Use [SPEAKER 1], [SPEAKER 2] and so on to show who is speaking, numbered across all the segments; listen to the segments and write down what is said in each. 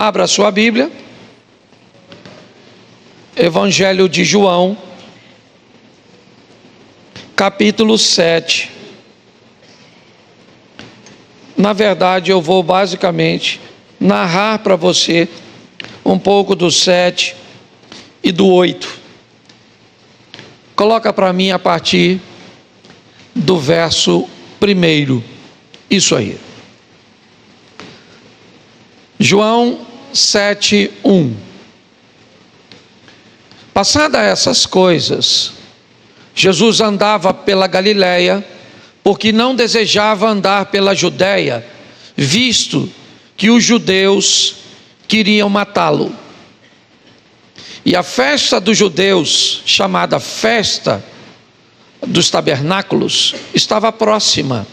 [SPEAKER 1] Abra sua Bíblia, Evangelho de João, capítulo 7. Na verdade, eu vou basicamente narrar para você um pouco do 7 e do 8. Coloca para mim a partir do verso 1. Isso aí. João 7:1. Passadas essas coisas, Jesus andava pela Galiléia, porque não desejava andar pela Judéia, visto que os judeus queriam matá-lo. E a festa dos judeus, chamada Festa dos Tabernáculos, estava próxima.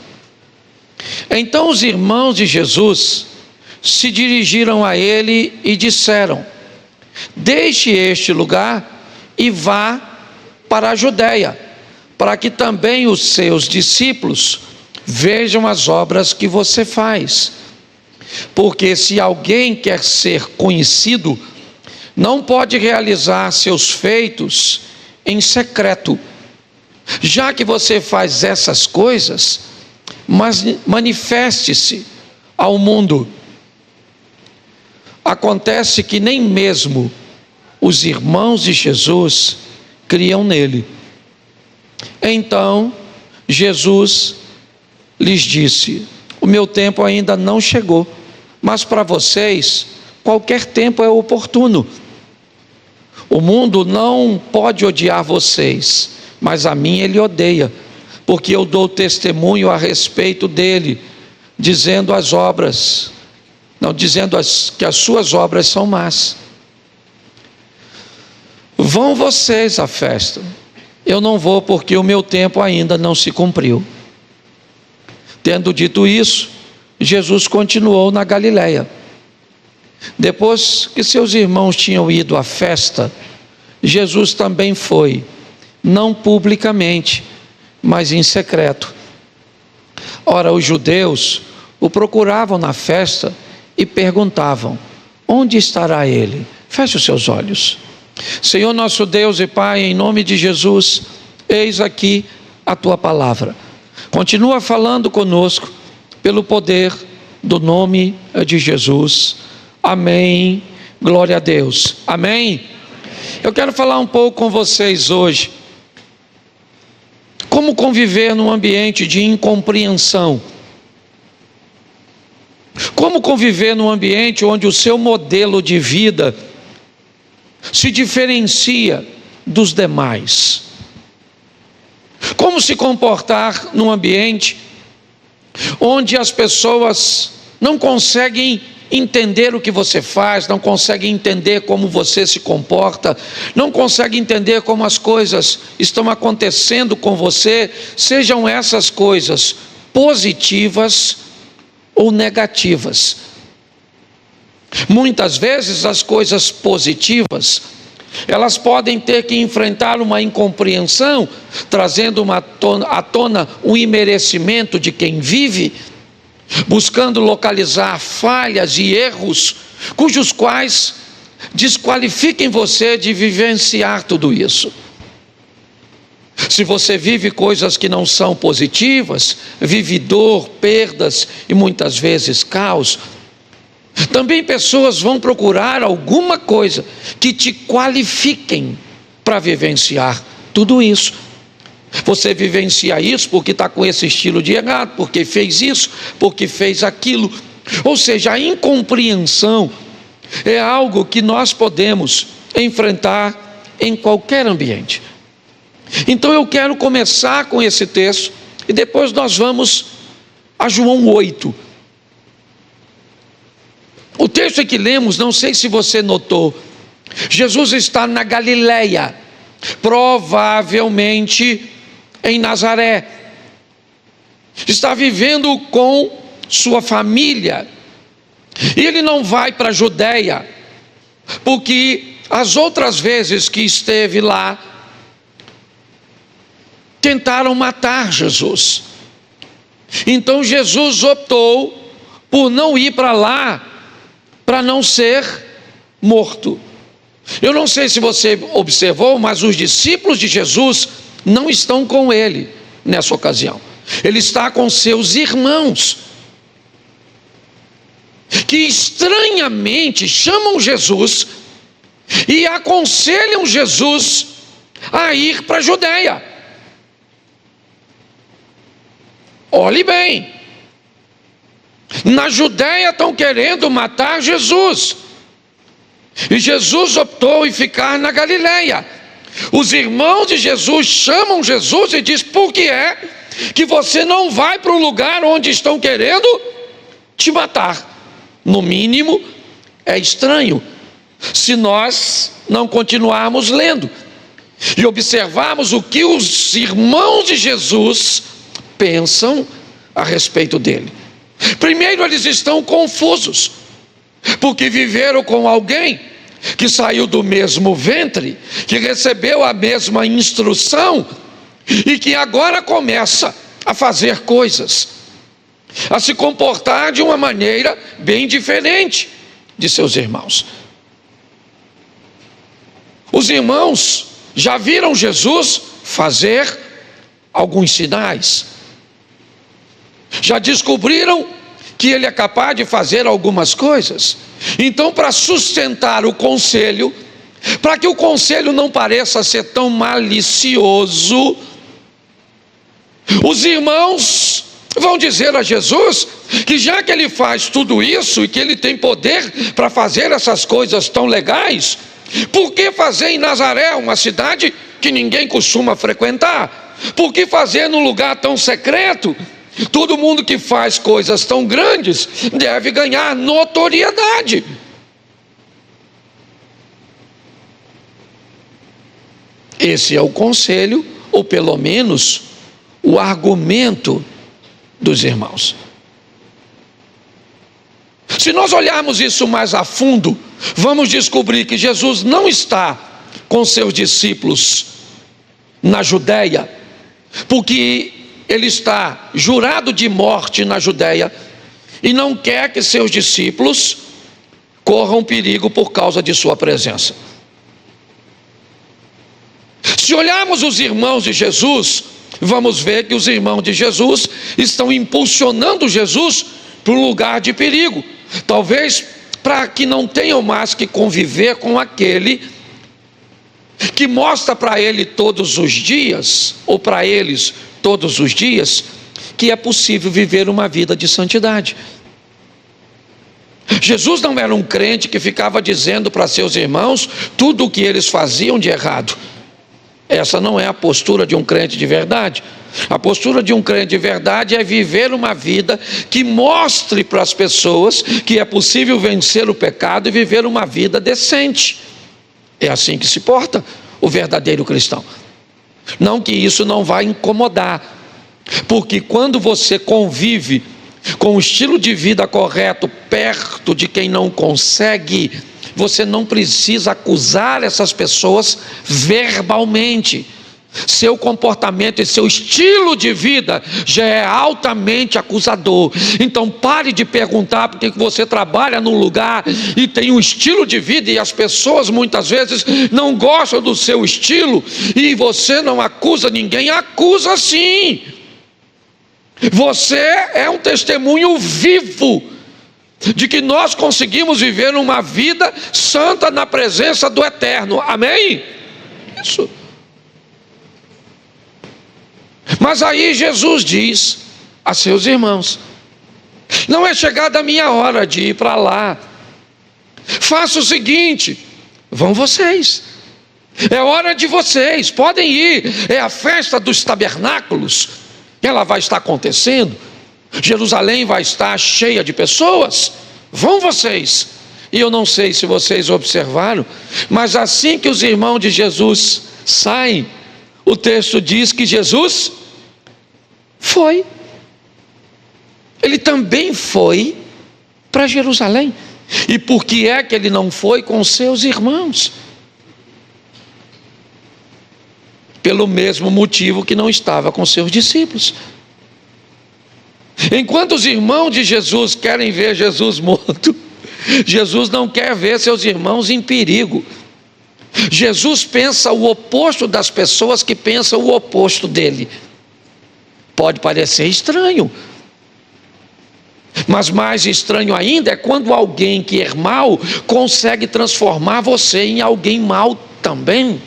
[SPEAKER 1] Então os irmãos de Jesus se dirigiram a ele e disseram: deixe este lugar e vá para a Judéia, para que também os seus discípulos vejam as obras que você faz. Porque se alguém quer ser conhecido, não pode realizar seus feitos em secreto. Já que você faz essas coisas, mas manifeste-se ao mundo. Acontece que nem mesmo os irmãos de Jesus criam nele. Então Jesus lhes disse: o meu tempo ainda não chegou, mas para vocês qualquer tempo é oportuno. O mundo não pode odiar vocês, mas a mim ele odeia, porque eu dou testemunho a respeito dele, dizendo que as suas obras são más. Vão vocês à festa, eu não vou, porque o meu tempo ainda não se cumpriu. Tendo dito isso, Jesus continuou na Galiléia. Depois que seus irmãos tinham ido à festa, Jesus também foi, não publicamente, mas em secreto. Ora, os judeus o procuravam na festa e perguntavam: onde estará ele? Feche os seus olhos. Senhor nosso Deus e Pai, em nome de Jesus, eis aqui a tua palavra. Continua falando conosco pelo poder do nome de Jesus. Amém. Glória a Deus. Amém. Eu quero falar um pouco com vocês hoje como conviver num ambiente de incompreensão. Como conviver num ambiente onde o seu modelo de vida se diferencia dos demais. Como se comportar num ambiente onde as pessoas não conseguem entender o que você faz, não conseguem entender como você se comporta, não conseguem entender como as coisas estão acontecendo com você, sejam essas coisas positivas ou negativas. Muitas vezes as coisas positivas, elas podem ter que enfrentar uma incompreensão, trazendo à tona um imerecimento de quem vive, buscando localizar falhas e erros, cujos quais desqualifiquem você de vivenciar tudo isso. Se você vive coisas que não são positivas, vive dor, perdas e muitas vezes caos, também pessoas vão procurar alguma coisa que te qualifiquem para vivenciar tudo isso. Você vivencia isso porque está com esse estilo de errado, porque fez isso, porque fez aquilo. Ou seja, a incompreensão é algo que nós podemos enfrentar em qualquer ambiente. Então eu quero começar com esse texto e depois nós vamos a João 8. O texto que lemos, não sei se você notou, Jesus está na Galiléia, provavelmente em Nazaré. Está vivendo com sua família. E ele não vai para a Judéia, porque as outras vezes que esteve lá, tentaram matar Jesus. Então Jesus optou por não ir para lá, para não ser morto. Eu não sei se você observou, mas os discípulos de Jesus não estão com ele nessa ocasião. Ele está com seus irmãos, que estranhamente chamam Jesus e aconselham Jesus a ir para a Judeia. Olhe bem, na Judeia estão querendo matar Jesus, e Jesus optou em ficar na Galileia. Os irmãos de Jesus chamam Jesus e diz: por que é que você não vai para o lugar onde estão querendo te matar? No mínimo, é estranho se nós não continuarmos lendo e observarmos o que os irmãos de Jesus pensam a respeito dele. Primeiro, eles estão confusos, porque viveram com alguém que saiu do mesmo ventre, que recebeu a mesma instrução e que agora começa a fazer coisas, a se comportar de uma maneira bem diferente de seus irmãos. Os irmãos já viram Jesus fazer alguns sinais, já descobriram que ele é capaz de fazer algumas coisas. Então, para sustentar o conselho, para que o conselho não pareça ser tão malicioso, os irmãos vão dizer a Jesus que já que ele faz tudo isso e que ele tem poder para fazer essas coisas tão legais, por que fazer em Nazaré, uma cidade que ninguém costuma frequentar? Por que fazer num lugar tão secreto? Todo mundo que faz coisas tão grandes deve ganhar notoriedade. Esse é o conselho, ou pelo menos o argumento dos irmãos. Se nós olharmos isso mais a fundo, vamos descobrir que Jesus não está com seus discípulos na Judeia, porque ele está jurado de morte na Judeia e não quer que seus discípulos corram perigo por causa de sua presença. Se olharmos os irmãos de Jesus, vamos ver que os irmãos de Jesus estão impulsionando Jesus para um lugar de perigo, talvez para que não tenham mais que conviver com aquele que mostra para ele todos os dias, ou para eles todos os dias, que é possível viver uma vida de santidade. Jesus não era um crente que ficava dizendo para seus irmãos tudo o que eles faziam de errado. Essa não é a postura de um crente de verdade. A postura de um crente de verdade é viver uma vida que mostre para as pessoas que é possível vencer o pecado e viver uma vida decente. É assim que se porta o verdadeiro cristão. Não que isso não vai incomodar, porque quando você convive com o estilo de vida correto perto de quem não consegue, você não precisa acusar essas pessoas verbalmente. Seu comportamento e seu estilo de vida já é altamente acusador. Então pare de perguntar porque você trabalha num lugar e tem um estilo de vida e as pessoas muitas vezes não gostam do seu estilo e você não acusa ninguém. Acusa sim. Você é um testemunho vivo de que nós conseguimos viver uma vida santa na presença do Eterno. Amém? Isso. Mas aí Jesus diz a seus irmãos: não é chegada a minha hora de ir para lá. Faça o seguinte: vão vocês. É hora de vocês, podem ir. É a festa dos tabernáculos. Ela vai estar acontecendo. Jerusalém vai estar cheia de pessoas. Vão vocês. E eu não sei se vocês observaram, mas assim que os irmãos de Jesus saem, o texto diz que Jesus foi. Ele também foi para Jerusalém. E por que é que ele não foi com seus irmãos? Pelo mesmo motivo que não estava com seus discípulos. Enquanto os irmãos de Jesus querem ver Jesus morto, Jesus não quer ver seus irmãos em perigo. Jesus pensa o oposto das pessoas que pensam o oposto dele. Pode parecer estranho, mas mais estranho ainda é quando alguém que é mau consegue transformar você em alguém mau também.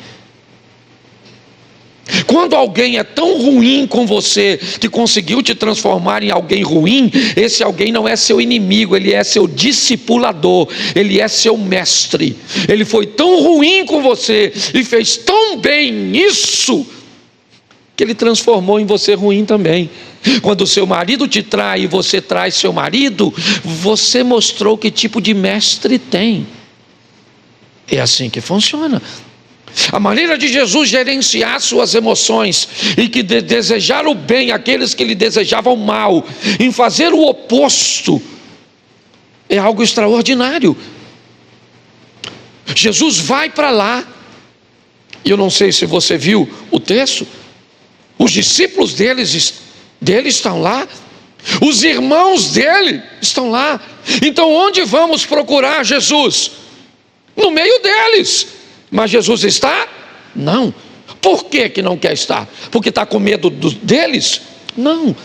[SPEAKER 1] Quando alguém é tão ruim com você que conseguiu te transformar em alguém ruim, esse alguém não é seu inimigo, ele é seu discipulador, ele é seu mestre. Ele foi tão ruim com você e fez tão bem isso, que ele transformou em você ruim também. Quando seu marido te trai e você trai seu marido, você mostrou que tipo de mestre tem. É assim que funciona. A maneira de Jesus gerenciar suas emoções e que desejar o bem àqueles que lhe desejavam mal, em fazer o oposto, é algo extraordinário. Jesus vai para lá, e eu não sei se você viu o texto, os discípulos dele estão lá, os irmãos dele estão lá. Então onde vamos procurar Jesus? No meio deles. Mas Jesus está? Não. Por que não quer estar? Porque está com medo deles? Não.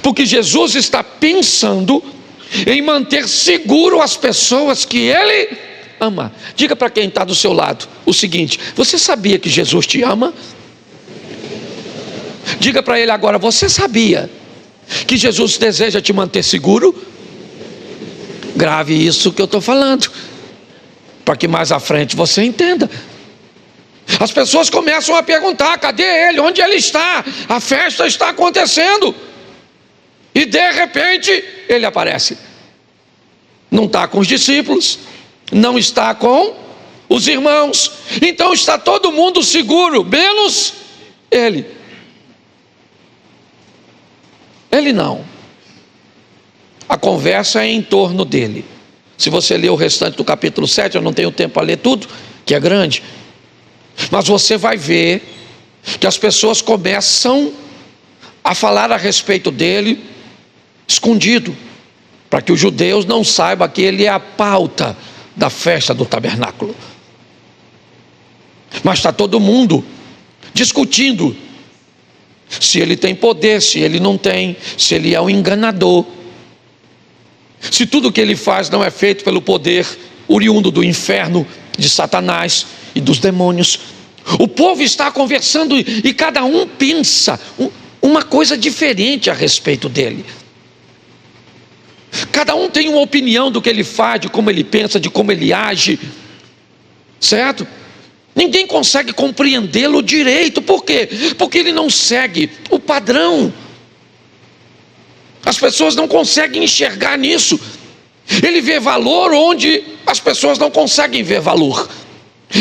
[SPEAKER 1] Porque Jesus está pensando em manter seguro as pessoas que ele ama. Diga para quem está do seu lado o seguinte: você sabia que Jesus te ama? Diga para ele agora: você sabia que Jesus deseja te manter seguro? Grave isso que eu estou falando, para que mais à frente você entenda. As pessoas começam a perguntar: cadê ele? Onde ele está? A festa está acontecendo. E de repente ele aparece. Não está com os discípulos, não está com os irmãos. Então está todo mundo seguro, menos ele. Ele não. A conversa é em torno dele. Se você ler o restante do capítulo 7, eu não tenho tempo para ler tudo, que é grande, mas você vai ver que as pessoas começam a falar a respeito dele escondido, para que os judeus não saibam que ele é a pauta da festa do tabernáculo. Mas está todo mundo discutindo se ele tem poder, se ele não tem, se ele é um enganador, se tudo que ele faz não é feito pelo poder oriundo do inferno, de Satanás e dos demônios. O povo está conversando e cada um pensa uma coisa diferente a respeito dele. Cada um tem uma opinião do que ele faz, de como ele pensa, de como ele age, certo? Ninguém consegue compreendê-lo direito. Por quê? Porque ele não segue o padrão. As pessoas não conseguem enxergar nisso. Ele vê valor onde as pessoas não conseguem ver valor.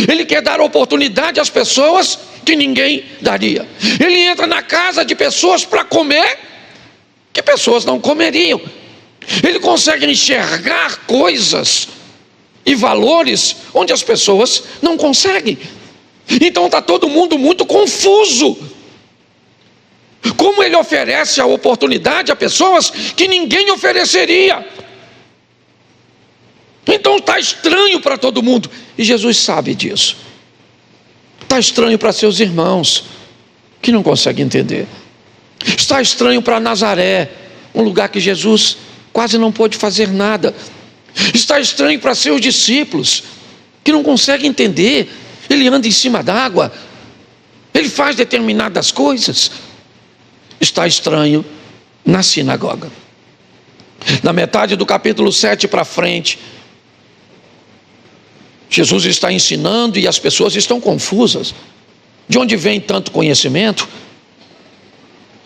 [SPEAKER 1] Ele quer dar oportunidade às pessoas que ninguém daria. Ele entra na casa de pessoas para comer que pessoas não comeriam. Ele consegue enxergar coisas e valores onde as pessoas não conseguem. Então está todo mundo muito confuso. Como ele oferece a oportunidade a pessoas que ninguém ofereceria? Então está estranho para todo mundo, e Jesus sabe disso. Está estranho para seus irmãos, que não conseguem entender. Está estranho para Nazaré, um lugar que Jesus quase não pôde fazer nada. Está estranho para seus discípulos, que não conseguem entender. Ele anda em cima d'água, ele faz determinadas coisas. Está estranho na sinagoga. Na metade do capítulo 7 para frente, Jesus está ensinando e as pessoas estão confusas. De onde vem tanto conhecimento?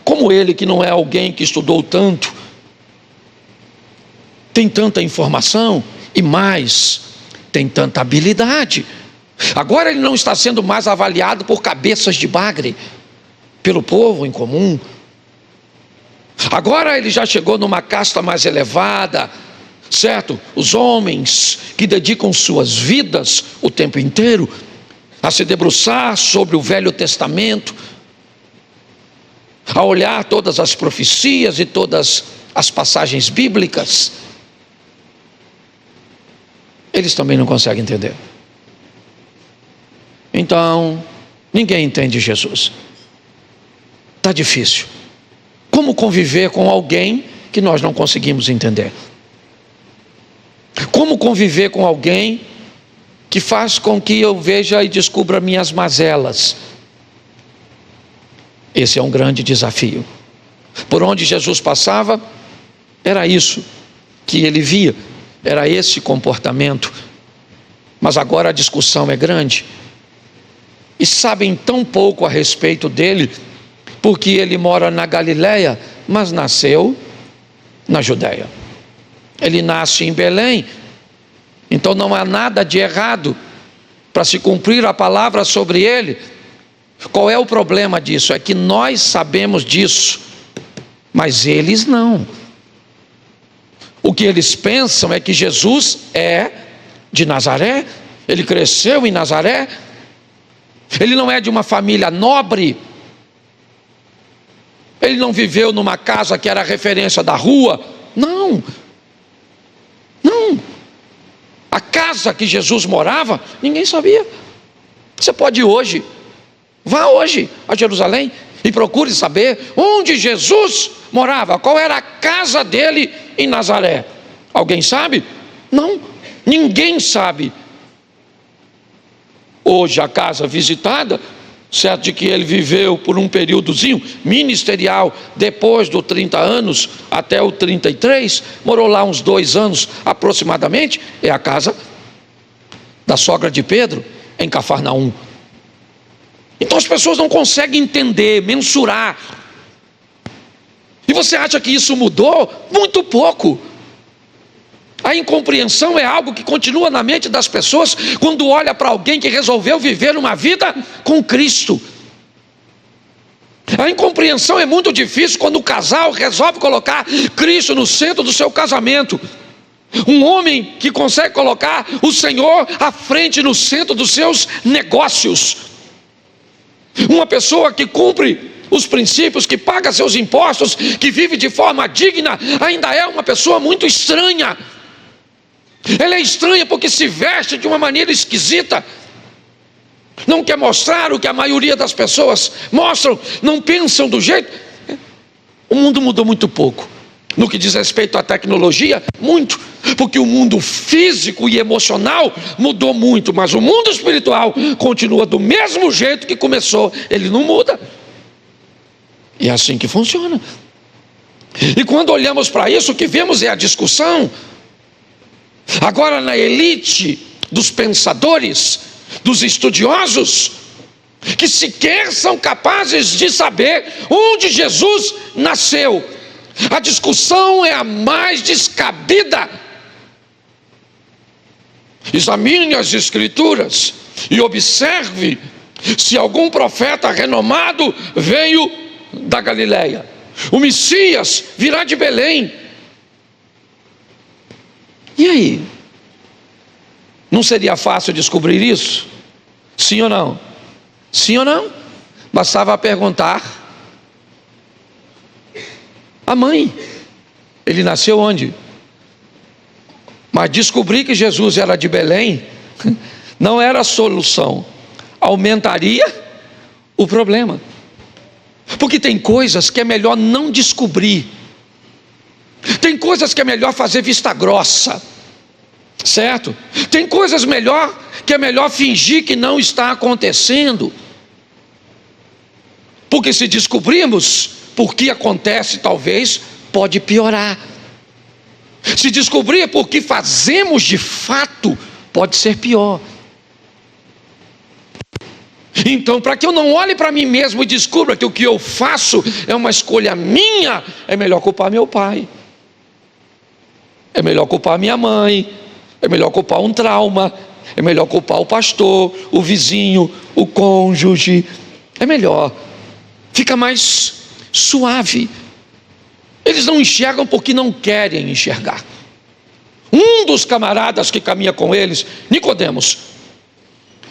[SPEAKER 1] Como ele, que não é alguém que estudou tanto, tem tanta informação e mais, tem tanta habilidade. Agora ele não está sendo mais avaliado por cabeças de bagre, pelo povo em comum. Agora ele já chegou numa casta mais elevada, certo? Os homens que dedicam suas vidas o tempo inteiro a se debruçar sobre o Velho Testamento, a olhar todas as profecias e todas as passagens bíblicas. eles também não conseguem entender. Então, ninguém entende Jesus. Está difícil. Como conviver com alguém que nós não conseguimos entender? Como conviver com alguém que faz com que eu veja e descubra minhas mazelas? Esse é um grande desafio. Por onde Jesus passava, era isso que ele via, era esse comportamento. Mas agora a discussão é grande. E sabem tão pouco a respeito dele, porque ele mora na Galileia, mas nasceu na Judéia. Ele nasce em Belém, então não há nada de errado para se cumprir a palavra sobre ele. Qual é o problema disso? É que nós sabemos disso, mas eles não. O que eles pensam é que Jesus é de Nazaré, ele cresceu em Nazaré, ele não é de uma família nobre, ele não viveu numa casa que era a referência da rua. Não. A casa que Jesus morava, ninguém sabia. Você pode ir hoje, vá hoje a Jerusalém e procure saber onde Jesus morava, qual era a casa dele em Nazaré. Alguém sabe? Não, ninguém sabe. Hoje a casa visitada, certo de que ele viveu por um períodozinho ministerial, depois dos 30 anos até o 33, morou lá uns 2 anos aproximadamente, é a casa da sogra de Pedro, em Cafarnaum. Então as pessoas não conseguem entender, mensurar. E você acha que isso mudou? Muito pouco. A incompreensão é algo que continua na mente das pessoas quando olha para alguém que resolveu viver uma vida com Cristo. A incompreensão é muito difícil quando o casal resolve colocar Cristo no centro do seu casamento. Um homem que consegue colocar o Senhor à frente, no centro dos seus negócios. Uma pessoa que cumpre os princípios, que paga seus impostos, que vive de forma digna, ainda é uma pessoa muito estranha. Ela é estranha porque se veste de uma maneira esquisita, não quer mostrar o que a maioria das pessoas mostram, não pensam do jeito. O mundo mudou muito pouco. No que diz respeito à tecnologia, muito, porque o mundo físico e emocional mudou muito, mas o mundo espiritual continua do mesmo jeito que começou, ele não muda. E é assim que funciona. E quando olhamos para isso, o que vemos é a discussão. Agora na elite dos pensadores, dos estudiosos, que sequer são capazes de saber onde Jesus nasceu. A discussão é a mais descabida. Examine as Escrituras e observe se algum profeta renomado veio da Galileia. O Messias virá de Belém. E aí? Não seria fácil descobrir isso? Sim ou não? Sim ou não? Bastava perguntar a mãe. Ele nasceu onde? Mas descobrir que Jesus era de Belém não era a solução, aumentaria o problema. Porque tem coisas que é melhor não descobrir, tem coisas que é melhor fazer vista grossa, certo? Tem coisas que é melhor fingir que não está acontecendo, porque se descobrirmos por que acontece, talvez pode piorar. Se descobrir por que fazemos de fato, pode ser pior. Então, para que eu não olhe para mim mesmo e descubra que o que eu faço é uma escolha minha, é melhor culpar meu pai, é melhor culpar minha mãe, é melhor culpar um trauma, é melhor culpar o pastor, o vizinho, o cônjuge. É melhor, fica mais suave. Eles não enxergam porque não querem enxergar. Um dos camaradas que caminha com eles, Nicodemos,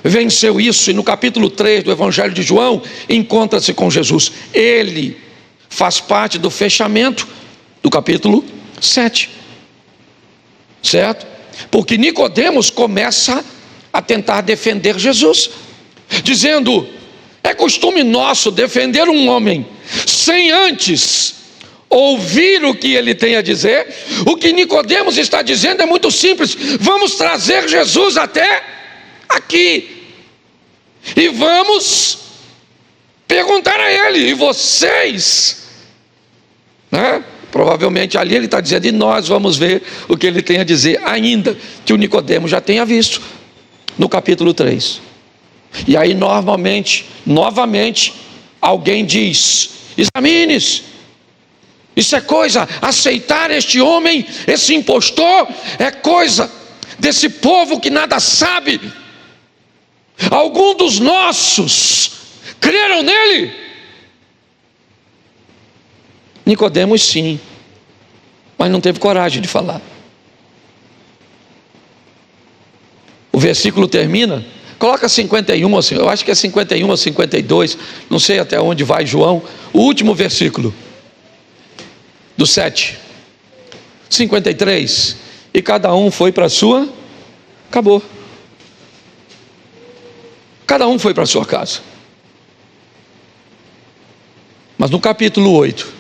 [SPEAKER 1] venceu isso, e no capítulo 3 do Evangelho de João encontra-se com Jesus. Ele faz parte do fechamento do capítulo 7, certo? Porque Nicodemos começa a tentar defender Jesus, dizendo: é costume nosso defender um homem sem antes ouvir o que ele tem a dizer. O que Nicodemos está dizendo é muito simples: vamos trazer Jesus até aqui e vamos perguntar a ele, e vocês, né? Provavelmente ali ele está dizendo, e nós vamos ver o que ele tem a dizer, ainda que o Nicodemo já tenha visto no capítulo 3. E aí novamente, alguém diz: examine-se, isso é coisa, aceitar este homem, esse impostor, é coisa desse povo que nada sabe. Algum dos nossos creram nele? Nicodemos sim, mas não teve coragem de falar. O versículo termina, coloca 51, eu acho que é 51 ou 52, não sei até onde vai João, o último versículo, do 7, 53, e cada um foi para a sua, acabou. Cada um foi para a sua casa. Mas no capítulo 8,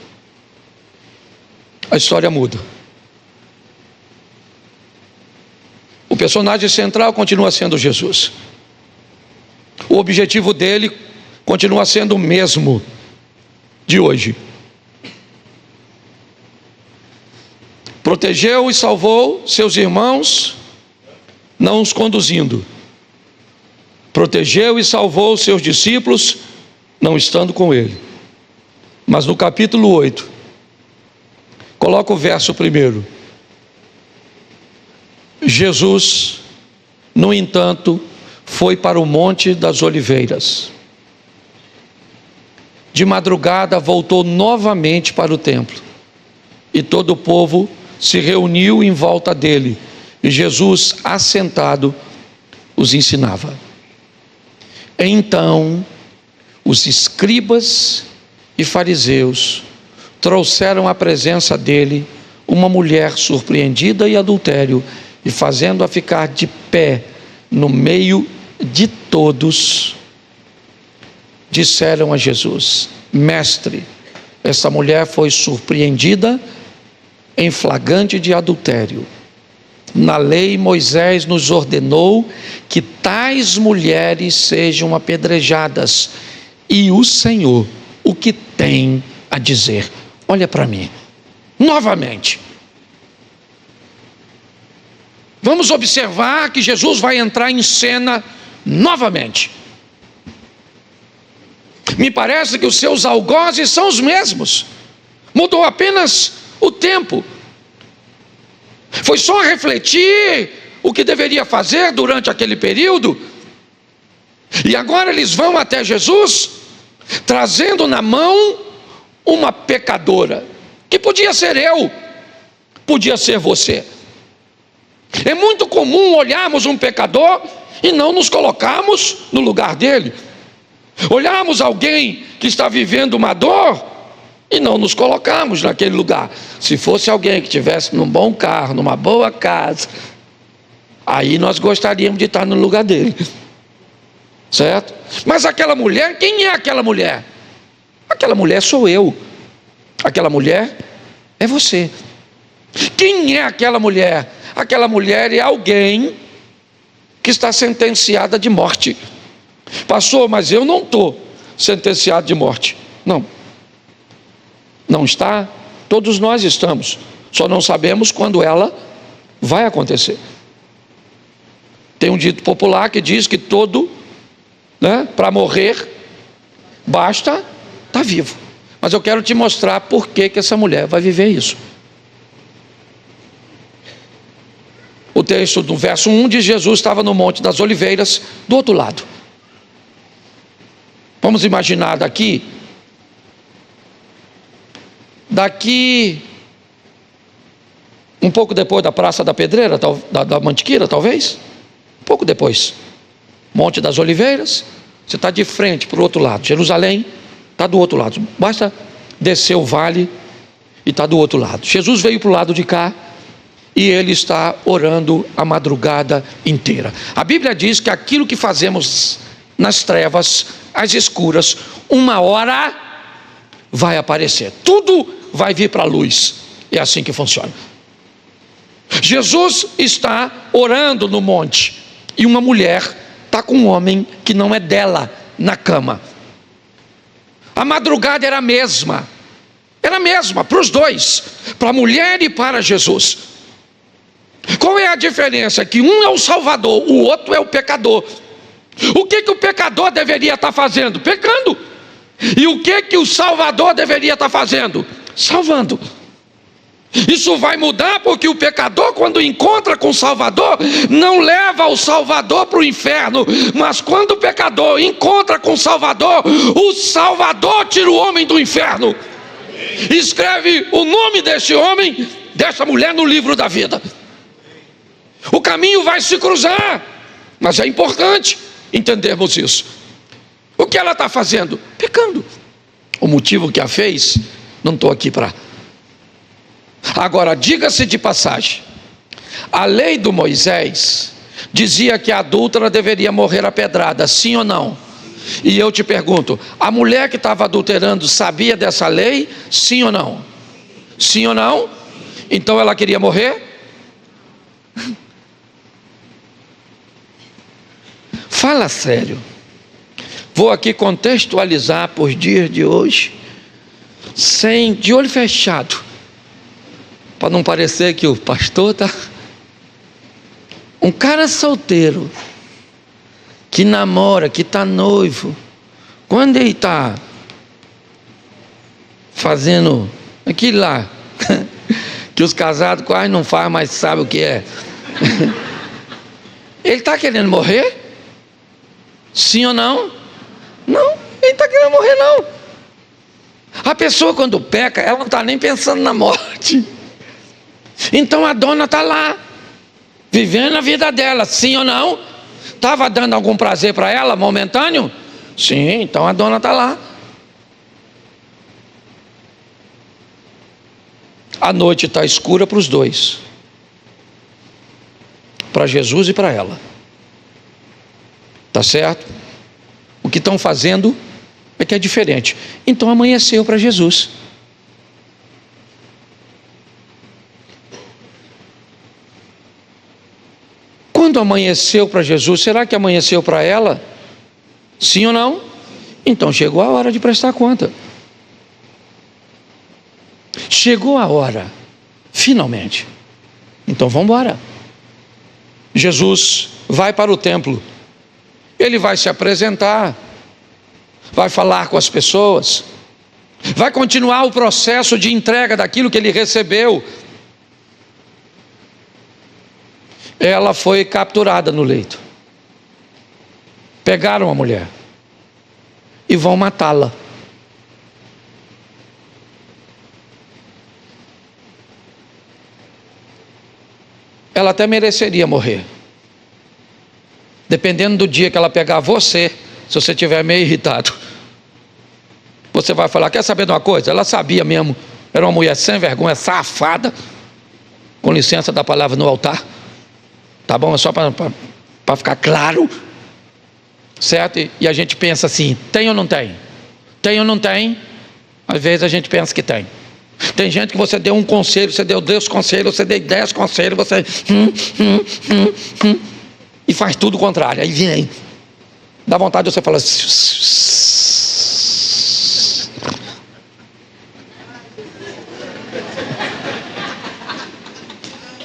[SPEAKER 1] a história muda. O personagem central continua sendo Jesus. O objetivo dele continua sendo o mesmo de hoje. Protegeu e salvou seus irmãos, não os conduzindo. Protegeu e salvou seus discípulos, não estando com ele. Mas no capítulo 8, coloca o verso primeiro. Jesus, no entanto, foi para o Monte das Oliveiras. De madrugada voltou novamente para o templo, e todo o povo se reuniu em volta dele, e Jesus, assentado, os ensinava. Então, os escribas e fariseus trouxeram à presença dele uma mulher surpreendida em adultério, e fazendo-a ficar de pé no meio de todos, disseram a Jesus: Mestre, essa mulher foi surpreendida em flagrante de adultério. Na lei Moisés nos ordenou que tais mulheres sejam apedrejadas. E o Senhor, o que tem a dizer? Olha para mim, novamente. Vamos observar que Jesus vai entrar em cena novamente. Me parece que os seus algozes são os mesmos, mudou apenas o tempo. Foi só refletir o que deveria fazer durante aquele período, e agora eles vão até Jesus, trazendo na mão uma pecadora, que podia ser eu, podia ser você. É muito comum olharmos um pecador e não nos colocarmos no lugar dele. Olharmos alguém que está vivendo uma dor e não nos colocarmos naquele lugar. Se fosse alguém que estivesse num bom carro, numa boa casa, aí nós gostaríamos de estar no lugar dele, certo? Mas aquela mulher, quem é aquela mulher? Aquela mulher sou eu. Aquela mulher é você. Quem é aquela mulher? Aquela mulher é alguém que está sentenciada de morte. Pastor, mas eu não estou sentenciado de morte. Não. Não está? Todos nós estamos. Só não sabemos quando ela vai acontecer. Tem um dito popular que diz que para morrer, basta estar vivo. Mas eu quero te mostrar por que essa mulher vai viver isso. O texto do verso 1 diz: Jesus estava no Monte das Oliveiras, do outro lado. Vamos imaginar daqui um pouco depois da Praça da Pedreira, da Mantiqueira, talvez, um pouco depois, Monte das Oliveiras, você está de frente para o outro lado. Jerusalém está do outro lado, basta descer o vale e está do outro lado. Jesus veio para o lado de cá e ele está orando a madrugada inteira. A Bíblia diz que aquilo que fazemos nas trevas, às escuras, uma hora vai aparecer. Tudo vai vir para a luz. É assim que funciona. Jesus está orando no monte e uma mulher está com um homem que não é dela na cama. A madrugada era a mesma para os dois, para a mulher e para Jesus. Qual é a diferença? Que um é o Salvador, o outro é o pecador. O que o pecador deveria estar fazendo? Pecando. E o que o Salvador deveria estar fazendo? Salvando. Isso vai mudar porque o pecador, quando encontra com o Salvador, não leva o Salvador para o inferno, mas quando o pecador encontra com o Salvador tira o homem do inferno. Escreve o nome desse homem, dessa mulher no livro da vida. O caminho vai se cruzar, mas é importante entendermos isso. O que ela está fazendo? Pecando. O motivo que a fez, não estou aqui para... Agora, diga-se de passagem, a lei do Moisés dizia que a adúltera deveria morrer a pedrada, sim ou não? E eu te pergunto, a mulher que estava adulterando sabia dessa lei, sim ou não? Sim ou não? Então ela queria morrer? Fala sério. Vou aqui contextualizar para os dias de hoje, de olho fechado, para não parecer que o pastor está... Um cara solteiro, que namora, que está noivo, quando ele está fazendo aquilo lá, que os casados quase não fazem, mas sabem o que é. Ele está querendo morrer? Sim ou não? Não, ele não está querendo morrer não. A pessoa quando peca, ela não está nem pensando na morte. Então a dona está lá, vivendo a vida dela, sim ou não? Estava dando algum prazer para ela, momentâneo? Sim, então a dona está lá. A noite está escura para os dois, para Jesus e para ela. Tá certo? O que estão fazendo é que é diferente. Então amanheceu para Jesus. Quando amanheceu para Jesus, será que amanheceu para ela? Sim ou não? Então chegou a hora de prestar conta. Chegou a hora, finalmente. Então vamos embora. Jesus vai para o templo. Ele vai se apresentar, vai falar com as pessoas, vai continuar o processo de entrega daquilo que ele recebeu. Ela foi capturada no leito. Pegaram a mulher e vão matá-la. Ela até mereceria morrer. Dependendo do dia que ela pegar você, se você estiver meio irritado, você vai falar, quer saber de uma coisa? Ela sabia mesmo, era uma mulher sem vergonha, safada, com licença da palavra no altar, tá bom? É só para ficar claro, certo? E a gente pensa assim, tem ou não tem? Tem ou não tem? Às vezes a gente pensa que tem. Tem gente que você deu um conselho, você deu 10 conselhos, você deu 10 conselhos, você... e faz tudo o contrário, aí vem, dá vontade de você falar,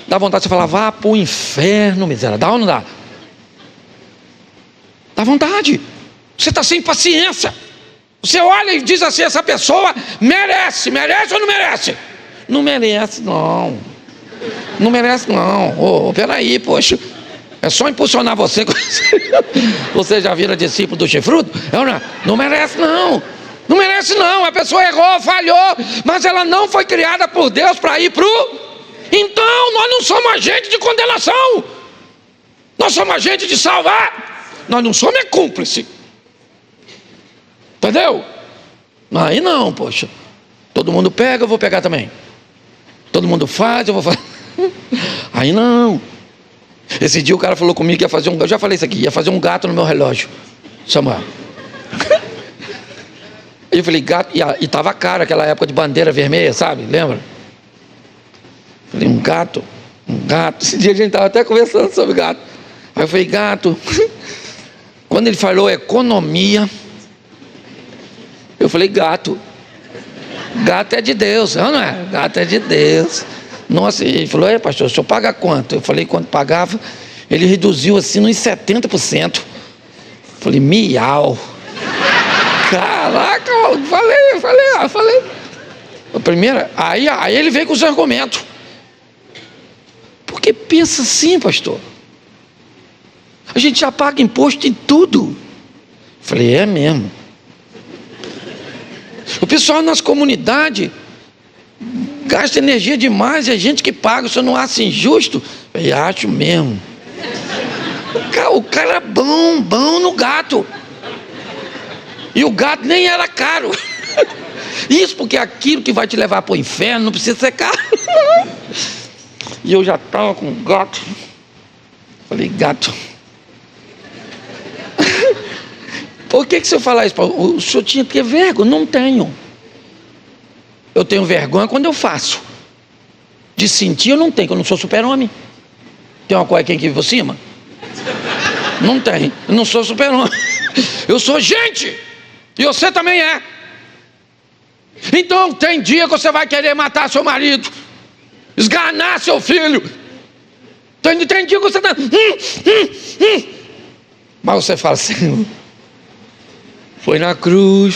[SPEAKER 1] dá vontade de você falar, vá para o inferno, miséria, dá ou não dá? Dá vontade, você está sem paciência, você olha e diz assim, essa pessoa merece ou não merece? Não merece não, não merece não, peraí, poxa, é só impulsionar você, você já vira discípulo do chifrudo? Não merece não, não merece não, a pessoa errou, falhou, mas ela não foi criada por Deus para ir então nós não somos agente de condenação, nós somos agente de salvar, nós não somos cúmplice, entendeu? Aí não, poxa, todo mundo pega, eu vou pegar também, todo mundo faz, eu vou fazer. Aí não. Esse dia o cara falou comigo que ia fazer um... Eu já falei isso aqui, ia fazer um gato no meu relógio, Samuel. Aí eu falei, gato... E tava caro aquela época de bandeira vermelha, sabe? Lembra? Falei, um gato. Esse dia a gente estava até conversando sobre gato. Aí eu falei, gato. Quando ele falou economia, eu falei, gato. Gato é de Deus, não é? Gato é de Deus. Nossa, ele falou, pastor, o senhor paga quanto? Eu falei, quanto pagava? Ele reduziu assim uns 70%. Eu falei, miau. Caraca, falei. A primeira, aí ele veio com os argumentos. Porque pensa assim, pastor. A gente já paga imposto em tudo. Falei, é mesmo. O pessoal nas comunidades gasta energia demais e a gente que paga. O senhor não acha injusto? Falei, acho mesmo. O cara é bom no gato. E o gato nem era caro. Isso porque aquilo que vai te levar para o inferno não precisa ser caro. E eu já estava com gato. Falei, gato. Por que o senhor fala isso? O senhor tinha que ter vergonha? Não tenho. Eu tenho vergonha quando eu faço. De sentir eu não tenho, que eu não sou super-homem. Tem uma cuequinha aqui por cima? Não tem. Eu não sou super-homem. Eu sou gente. E você também é. Então tem dia que você vai querer matar seu marido, esganar seu filho. Tem dia que você está... Mas você fala assim, foi na cruz,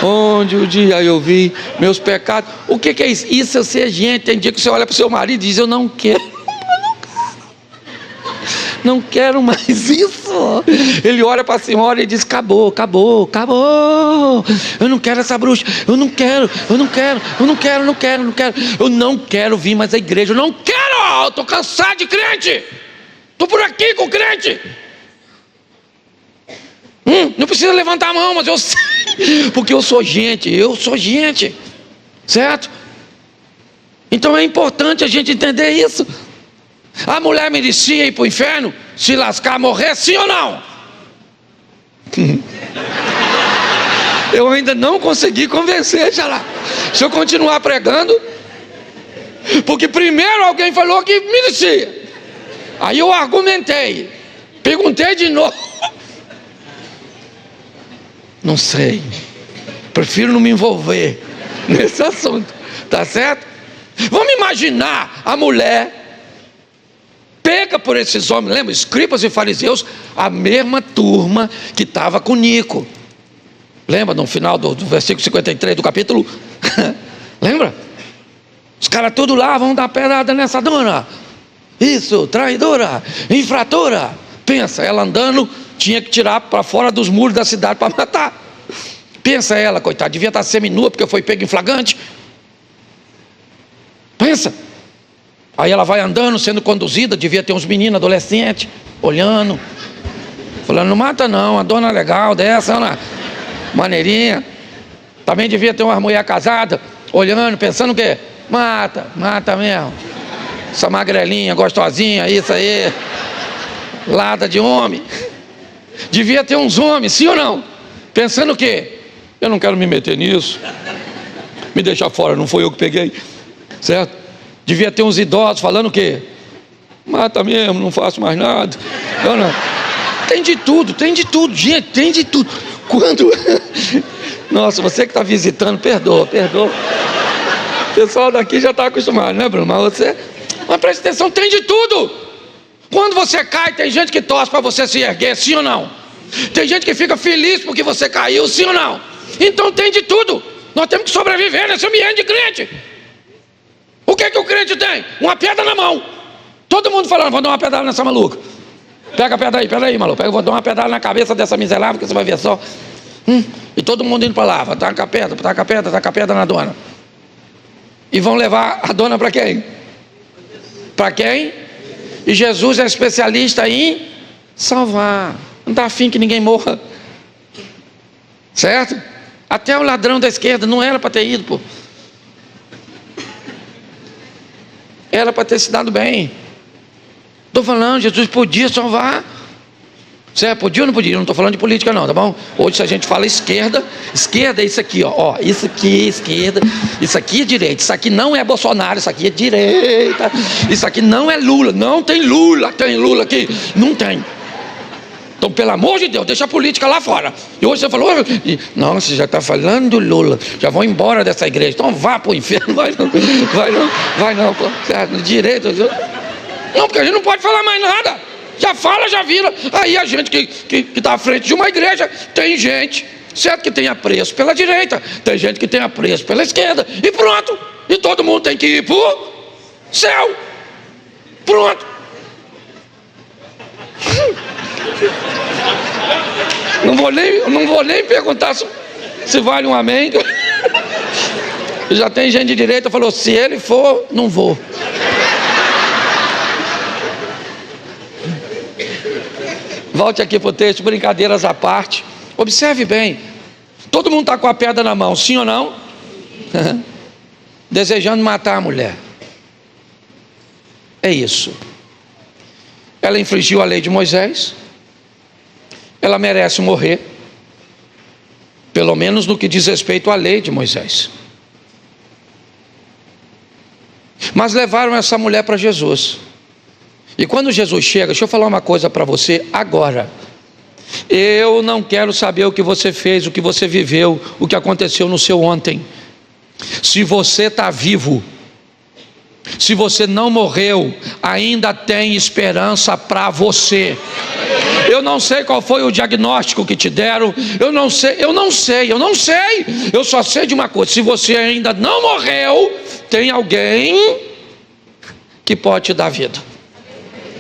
[SPEAKER 1] onde o dia eu vi meus pecados. O que é isso? Isso é ser gente. Tem dia que você olha para o seu marido e diz, eu não quero. Não quero mais isso. Ele olha para a senhora e diz, acabou. Eu não quero essa bruxa. Eu não quero vir mais à igreja. Eu não quero. Estou cansado de crente. Estou por aqui com crente. Não precisa levantar a mão, mas eu sei. Porque eu sou gente. Certo? Então é importante a gente entender isso. A mulher merecia ir para o inferno, se lascar, morrer, sim ou não? Eu ainda não consegui convencer, já lá. Se eu continuar pregando, porque primeiro alguém falou que merecia. Aí eu argumentei, perguntei de novo. Não sei, prefiro não me envolver nesse assunto, tá certo? Vamos imaginar a mulher pega por esses homens, lembra? Escribas e fariseus, a mesma turma que estava com Nico. Lembra no final do versículo 53 do capítulo? Lembra? Os caras todos lá vão dar pedrada nessa dona. Isso, traidora, infratora. Pensa, ela andando, tinha que tirar para fora dos muros da cidade para matar. Pensa ela, coitada, devia estar seminua porque foi pega em flagrante. Pensa. Aí ela vai andando, sendo conduzida, devia ter uns meninos adolescentes, olhando, falando, não mata não, a dona legal dessa, Ana, maneirinha. Também devia ter uma mulher casada, olhando, pensando o quê? Mata mesmo. Essa magrelinha, gostosinha, isso aí, lada de homem. Devia ter uns homens, sim ou não? Pensando o quê? Eu não quero me meter nisso. Me deixa fora, não foi eu que peguei, certo? Devia ter uns idosos falando o quê? Mata mesmo, não faço mais nada. Não. Tem de tudo, gente, tem de tudo. Quando... Nossa, você que está visitando, perdoa. O pessoal daqui já está acostumado, né, Bruno? Mas presta atenção, tem de tudo. Quando você cai, tem gente que torce para você se erguer, sim ou não? Tem gente que fica feliz porque você caiu, sim ou não? Então tem de tudo. Nós temos que sobreviver nesse ambiente de crente. O que o crente tem? Uma pedra na mão. Todo mundo falando, vou dar uma pedrada nessa maluca. Pega a pedra aí, maluco. Vou dar uma pedrada na cabeça dessa miserável que você vai ver só. E todo mundo indo para lá, taca a pedra na dona. E vão levar a dona para quem? Para quem? E Jesus é especialista em salvar. Não dá fim que ninguém morra. Certo? Até o ladrão da esquerda não era para ter ido, pô. Era para ter se dado bem. Estou falando, Jesus podia salvar. Certo? Podia ou não podia? Eu não estou falando de política não, tá bom? Hoje se a gente fala esquerda é isso aqui, ó, isso aqui é esquerda, isso aqui é direita, isso aqui não é Bolsonaro, isso aqui é direita, isso aqui não é Lula, não tem Lula aqui, não tem. Então, pelo amor de Deus, deixa a política lá fora. E hoje você falou, nossa, já está falando do Lula, já vão embora dessa igreja, então vá para o inferno, vai não, direito, não, porque a gente não pode falar mais nada. Já fala, já vira. Aí a gente que está à frente de uma igreja, tem gente, certo, que tem apreço pela direita, tem gente que tem apreço pela esquerda, e pronto. E todo mundo tem que ir para o céu. Pronto. Não vou nem perguntar se vale um amém. Já tem gente de direita que falou, se ele for, não vou. Volte aqui para o texto, brincadeiras à parte. Observe bem. Todo mundo está com a pedra na mão, sim ou não? Desejando matar a mulher. É isso. Ela infringiu a lei de Moisés. Ela merece morrer. Pelo menos no que diz respeito à lei de Moisés. Mas levaram essa mulher para Jesus. E quando Jesus chega, deixa eu falar uma coisa para você agora. Eu não quero saber o que você fez, o que você viveu, o que aconteceu no seu ontem. Se você está vivo, se você não morreu, ainda tem esperança para você. Eu não sei qual foi o diagnóstico que te deram, eu não sei. Eu só sei de uma coisa: se você ainda não morreu, tem alguém que pode te dar vida.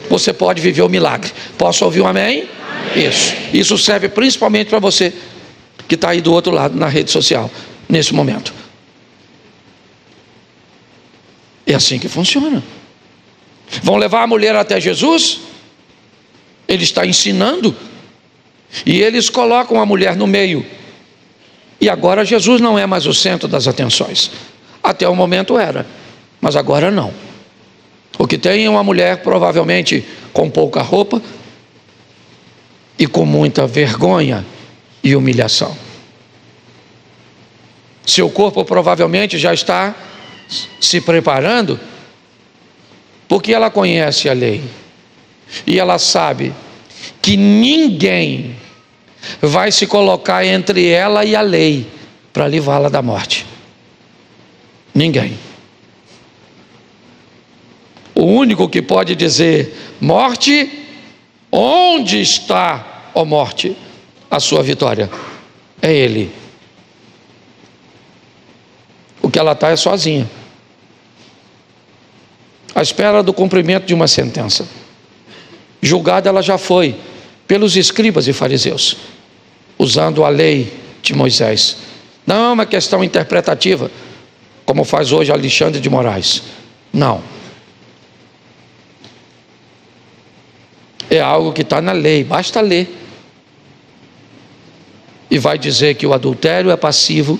[SPEAKER 1] Você pode viver o milagre. Posso ouvir um amém? Amém. Isso serve principalmente para você que está aí do outro lado na rede social, nesse momento. É assim que funciona. Vão levar a mulher até Jesus, ele está ensinando, e eles colocam a mulher no meio, e agora Jesus não é mais o centro das atenções. Até o momento era, mas agora não. O que tem é uma mulher provavelmente com pouca roupa e com muita vergonha e humilhação. Seu corpo provavelmente já está se preparando, porque ela conhece a lei e ela sabe que ninguém vai se colocar entre ela e a lei para livrá-la da morte. Ninguém. O único que pode dizer: morte, onde está, ó morte, a sua vitória? É Ele. O que ela está é sozinha, à espera do cumprimento de uma sentença. Julgada ela já foi pelos escribas e fariseus, usando a lei de Moisés. Não é uma questão interpretativa, como faz hoje Alexandre de Moraes. Não. É algo que está na lei, basta ler. E vai dizer que o adultério é passivo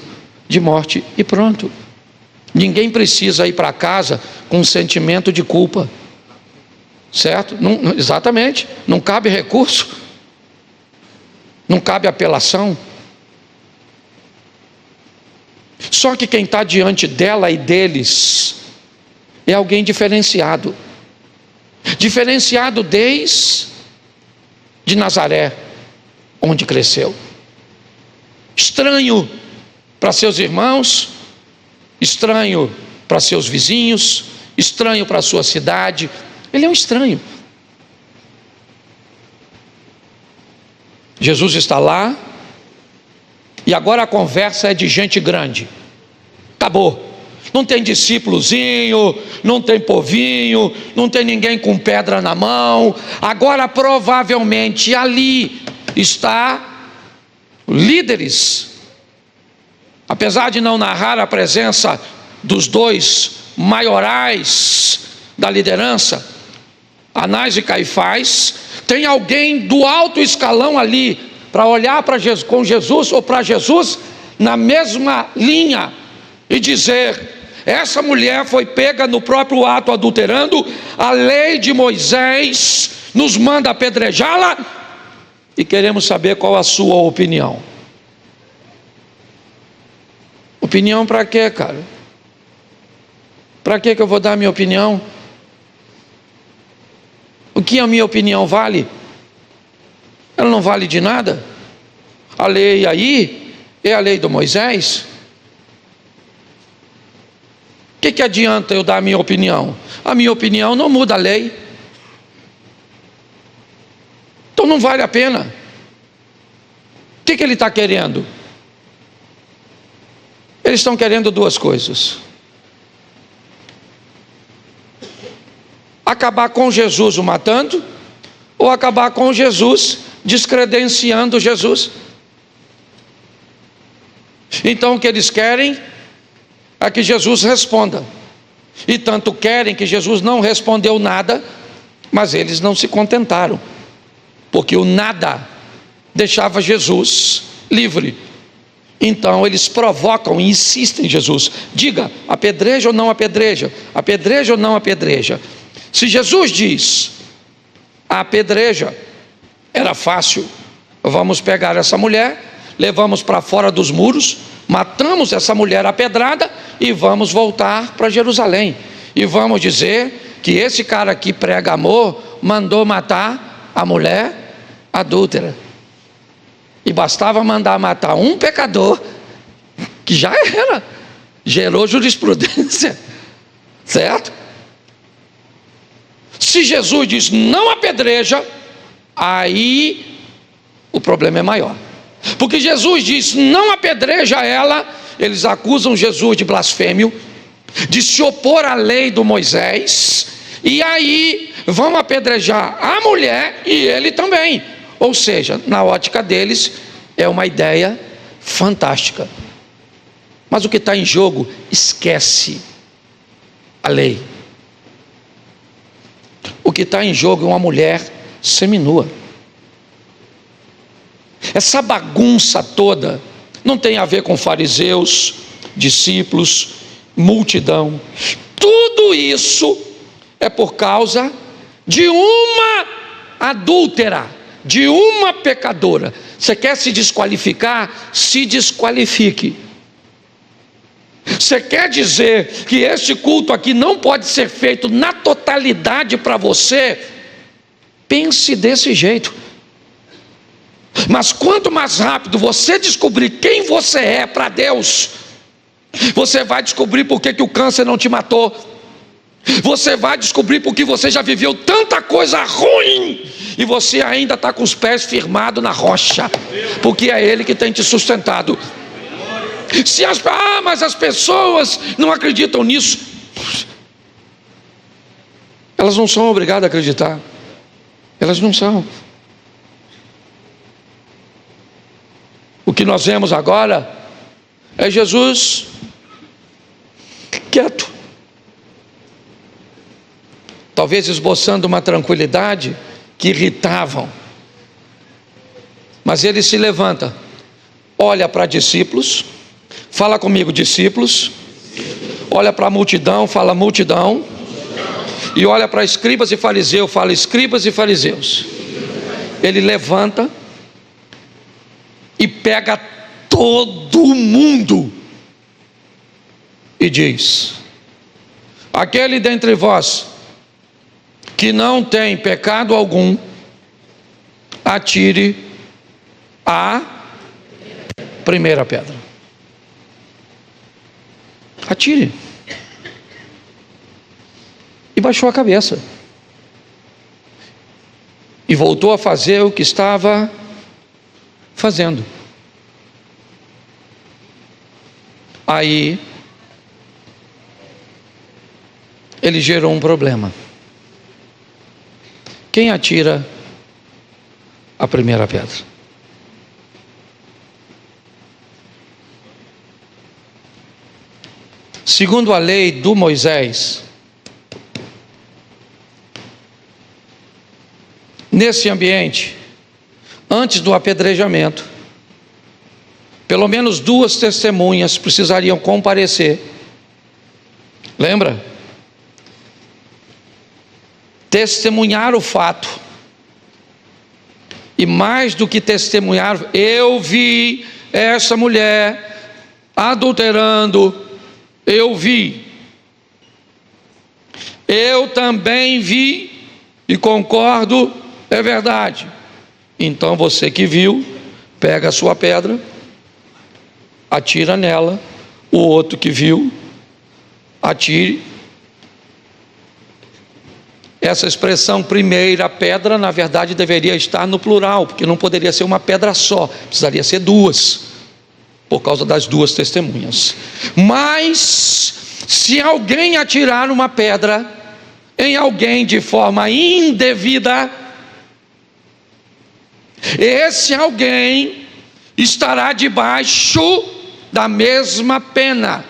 [SPEAKER 1] de morte e pronto. Ninguém precisa ir para casa com um sentimento de culpa. Certo? Não, exatamente. Não cabe recurso. Não cabe apelação. Só que quem está diante dela e deles é alguém diferenciado. Diferenciado desde Nazaré, onde cresceu. Estranho para seus irmãos, estranho para seus vizinhos, estranho para a sua cidade. Ele é um estranho. Jesus está lá, e agora a conversa é de gente grande. Acabou. Não tem discípulozinho, não tem povinho, não tem ninguém com pedra na mão. Agora provavelmente ali está líderes. Apesar de não narrar a presença dos dois maiorais da liderança, Anás e Caifás, tem alguém do alto escalão ali para olhar para Jesus, com Jesus ou para Jesus na mesma linha e dizer: Essa mulher foi pega no próprio ato adulterando. A lei de Moisés nos manda apedrejá-la. E queremos saber qual a sua opinião. Opinião para quê, cara? Para que eu vou dar a minha opinião? O que a minha opinião vale? Ela não vale de nada. A lei aí é a lei do Moisés. O que adianta eu dar a minha opinião? A minha opinião não muda a lei. Então não vale a pena. O que ele está querendo? Eles estão querendo duas coisas: acabar com Jesus o matando, ou acabar com Jesus descredenciando Jesus. Então o que eles querem é que Jesus responda. E tanto querem que Jesus não respondeu nada, mas eles não se contentaram, porque o nada deixava Jesus livre. Então eles provocam e insistem em Jesus: diga, apedreja ou não apedreja? Apedreja ou não apedreja? Se Jesus diz apedreja, era fácil. Vamos pegar essa mulher, levamos para fora dos muros, matamos essa mulher à pedrada e vamos voltar para Jerusalém. E vamos dizer que esse cara que prega amor mandou matar a mulher adúltera. E bastava mandar matar um pecador, que já era, gerou jurisprudência, certo? Se Jesus diz não apedreja, aí o problema é maior. Porque Jesus diz não apedreja ela, eles acusam Jesus de blasfêmio, de se opor à lei do Moisés, e aí vão apedrejar a mulher e ele também. Ou seja, na ótica deles é uma ideia fantástica. Mas o que está em jogo, esquece a lei. O que está em jogo é uma mulher seminua. Essa bagunça toda não tem a ver com fariseus, discípulos, multidão. Tudo isso é por causa de uma adúltera, de uma pecadora. Você quer se desqualificar? Se desqualifique. Você quer dizer que este culto aqui não pode ser feito na totalidade para você? Pense desse jeito. Mas quanto mais rápido você descobrir quem você é para Deus, você vai descobrir por que o câncer não te matou. Você vai descobrir porque você já viveu tanta coisa ruim e você ainda está com os pés firmados na rocha, porque é Ele que tem te sustentado. Mas as pessoas não acreditam nisso. Elas não são obrigadas a acreditar. Elas não são. O que nós vemos agora é Jesus quieto, talvez esboçando uma tranquilidade que irritavam. Mas ele se levanta, olha para discípulos, fala comigo, discípulos, olha para a multidão, fala multidão, e olha para escribas e fariseus, fala escribas e fariseus. Ele levanta e pega todo mundo e diz: aquele dentre vós que não tem pecado algum, atire a primeira pedra. Atire. E baixou a cabeça e voltou a fazer o que estava fazendo. Aí ele gerou um problema. Quem atira a primeira pedra? Segundo a lei do Moisés, nesse ambiente, antes do apedrejamento, pelo menos 2 testemunhas precisariam comparecer Lembra? Testemunhar o fato. E mais do que testemunhar, eu vi essa mulher adulterando. Eu vi. Eu também vi e concordo, é verdade. Então você que viu, pega a sua pedra, atira nela. O outro que viu, atire. Essa expressão primeira pedra, na verdade, deveria estar no plural, porque não poderia ser uma pedra só, precisaria ser duas, por causa das duas testemunhas. Mas, se alguém atirar uma pedra em alguém de forma indevida, esse alguém estará debaixo da mesma pena,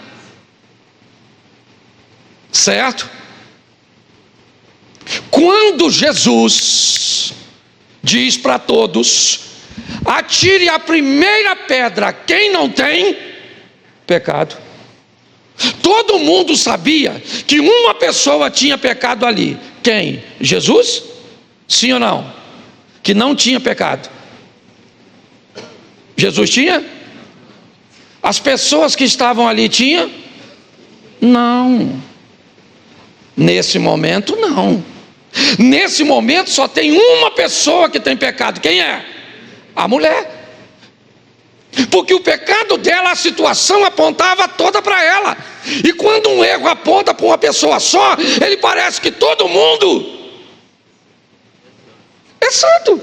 [SPEAKER 1] certo? Quando Jesus diz para todos: atire a primeira pedra quem não tem pecado, todo mundo sabia que uma pessoa tinha pecado ali. Quem? Jesus? Sim ou não? Que não tinha pecado. Jesus tinha? As pessoas que estavam ali tinham? Não. Nesse momento não. Nesse momento só tem uma pessoa que tem pecado. Quem é? A mulher. Porque o pecado dela, a situação apontava toda para ela. E quando um erro aponta para uma pessoa só, ele parece que todo mundo é santo.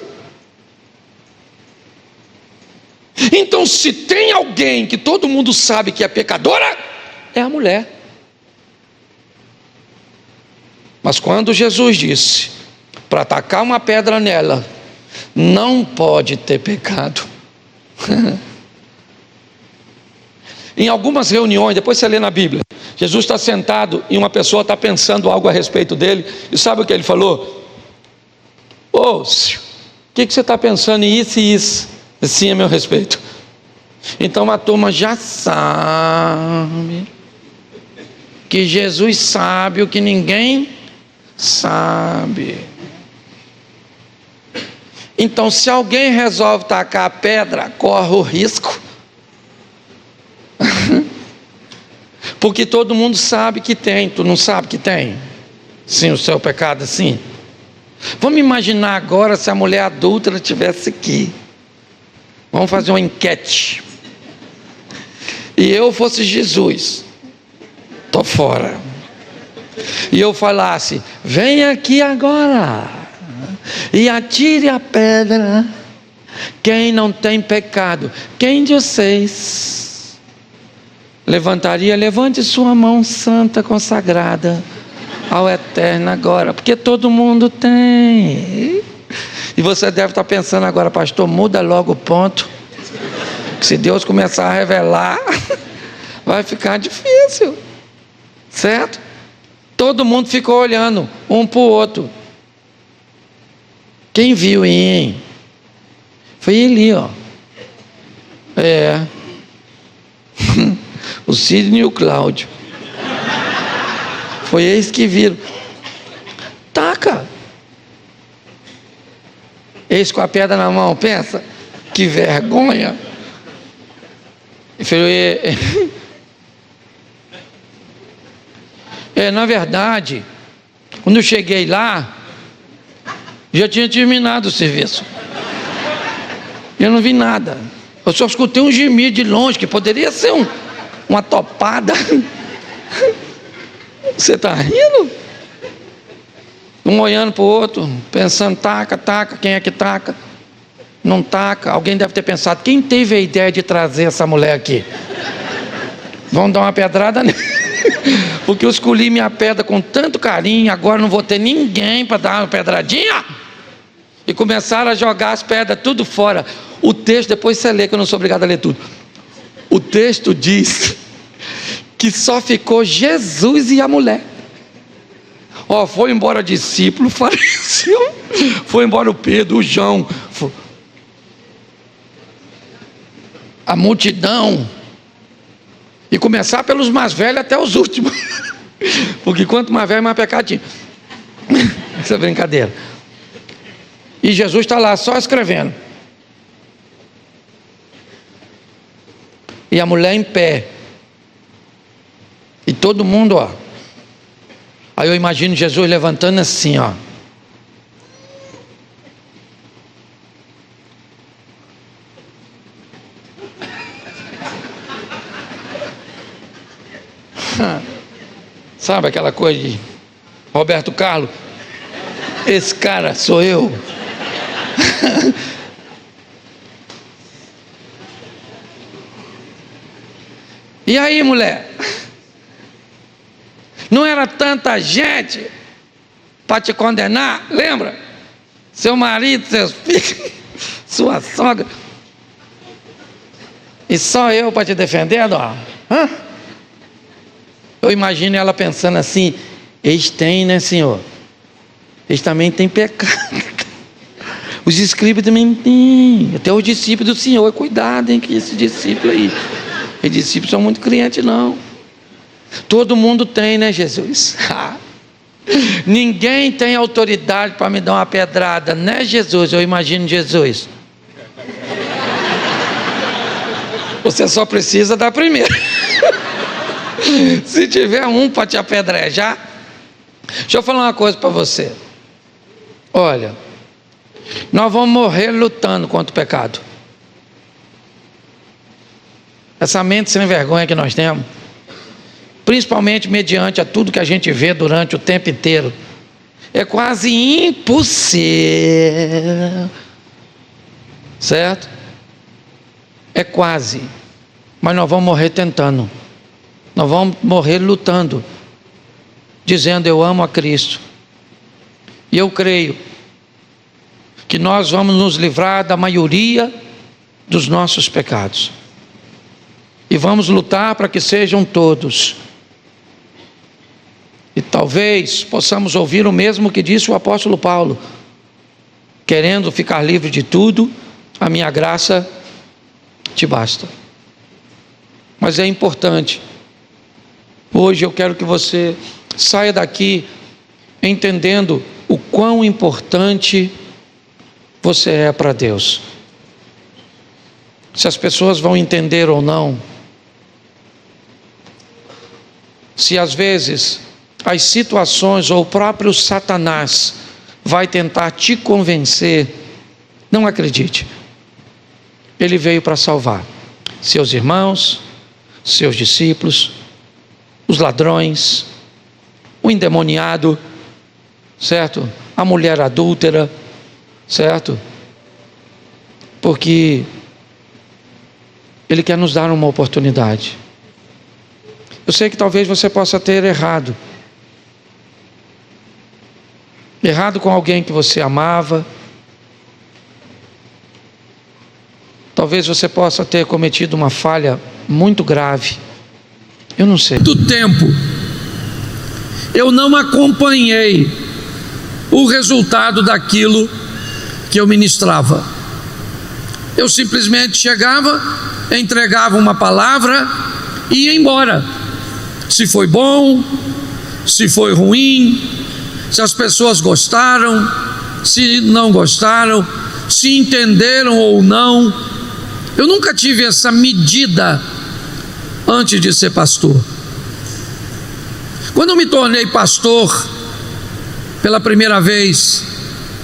[SPEAKER 1] Então, se tem alguém que todo mundo sabe que é pecadora, é a mulher. Mas quando Jesus disse para atacar uma pedra nela, não pode ter pecado. Em algumas reuniões, depois você lê na Bíblia, Jesus está sentado e uma pessoa está pensando algo a respeito dele, e sabe o que ele falou? O que você está pensando em isso e isso? Assim a meu respeito. Então a turma já sabe que Jesus sabe o que ninguém sabe. Então, se alguém resolve tacar a pedra, corre o risco, porque todo mundo sabe que tem. Tu não sabe que tem? Sim, o seu pecado, sim. Vamos imaginar agora se a mulher adúltera estivesse aqui. Vamos fazer uma enquete. E eu fosse Jesus, estou fora, e eu falasse: vem aqui agora e atire a pedra quem não tem pecado. Quem de vocês levantaria? Levante sua mão santa consagrada ao Eterno agora, porque todo mundo tem. E você deve estar pensando agora: pastor, muda logo o ponto, se Deus começar a revelar, vai ficar difícil, certo? Todo mundo ficou olhando um para o outro. Quem viu, hein? Foi ele, ó. O Sidney e o Cláudio. Foi eles que viram. Taca. Eles com a pedra na mão, pensa, que vergonha. Na verdade, quando eu cheguei lá, já tinha terminado o serviço. Eu não vi nada. Eu só escutei um gemido de longe, que poderia ser uma topada. Você está rindo? Um olhando para o outro, pensando: taca, taca, quem é que taca? Não taca. Alguém deve ter pensado: quem teve a ideia de trazer essa mulher aqui? Vamos dar uma pedrada nele. Porque eu escolhi minha pedra com tanto carinho, agora não vou ter ninguém para dar uma pedradinha. E começaram a jogar as pedras tudo fora. O texto, depois você lê, que eu não sou obrigado a ler tudo. O texto diz que só ficou Jesus e a mulher. Foi embora discípulo, faleceu. Foi embora o Pedro, o João, a multidão. E começar pelos mais velhos até os últimos. Porque quanto mais velho, mais pecado tinha. Essa brincadeira. E Jesus está lá só escrevendo. E a mulher em pé. E todo mundo, ó. Aí eu imagino Jesus levantando assim, ó. Sabe aquela coisa de Roberto Carlos? Esse cara sou eu. E aí, mulher? Não era tanta gente para te condenar? Lembra? Seu marido, seus filhos, sua sogra. E só eu para te defender, ó. Hã? Eu imagino ela pensando assim: eles têm, né, Senhor? Eles também têm pecado. Os escribas também têm. Até os discípulos do Senhor. Cuidado, hein, que esses discípulos aí. Os discípulos são muito crentes, não. Todo mundo tem, né, Jesus? Ninguém tem autoridade para me dar uma pedrada, né, Jesus? Eu imagino Jesus. Você só precisa da primeira. Se tiver um para te apedrejar. Deixa eu falar uma coisa para você. Olha, nós vamos morrer lutando contra o pecado. Essa mente sem vergonha que nós temos, principalmente mediante a tudo que a gente vê durante o tempo inteiro, é quase impossível. Certo? É quase. Mas nós vamos morrer tentando. Nós vamos morrer lutando, dizendo: eu amo a Cristo. E eu creio que nós vamos nos livrar da maioria dos nossos pecados. E vamos lutar para que sejam todos. E talvez possamos ouvir o mesmo que disse o apóstolo Paulo: querendo ficar livre de tudo, a minha graça te basta. Mas é importante. Hoje eu quero que você saia daqui entendendo o quão importante você é para Deus. Se as pessoas vão entender ou não, se às vezes as situações ou o próprio Satanás vai tentar te convencer, não acredite. Ele veio para salvar seus irmãos, seus discípulos, os ladrões, o endemoniado, certo? A mulher adúltera, certo? Porque Ele quer nos dar uma oportunidade. Eu sei que talvez você possa ter errado com alguém que você amava. Talvez você possa ter cometido uma falha muito grave. Eu não sei. Muito tempo eu não acompanhei o resultado daquilo que eu ministrava. Eu simplesmente chegava, entregava uma palavra e ia embora. Se foi bom, se foi ruim, se as pessoas gostaram, se não gostaram, se entenderam ou não. Eu nunca tive essa medida antes de ser pastor. Quando eu me tornei pastor pela primeira vez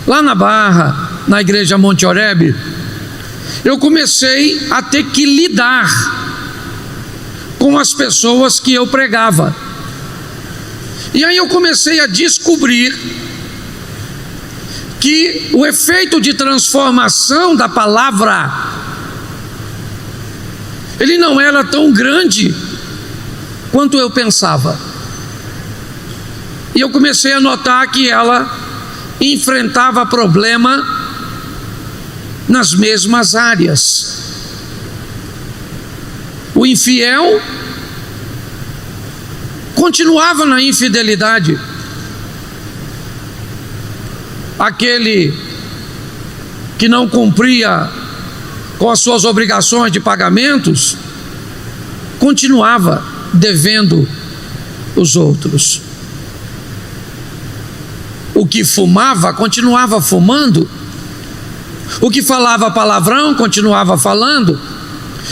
[SPEAKER 1] lá na Barra, na igreja Monte Oreb, eu comecei a ter que lidar com as pessoas que eu pregava. E aí eu comecei a descobrir que o efeito de transformação da palavra, ele não era tão grande quanto eu pensava. E eu comecei a notar que ela enfrentava problema nas mesmas áreas. O infiel continuava na infidelidade. Aquele que não cumpria com as suas obrigações de pagamentos continuava devendo os outros. O que fumava, continuava fumando. O que falava palavrão, continuava falando.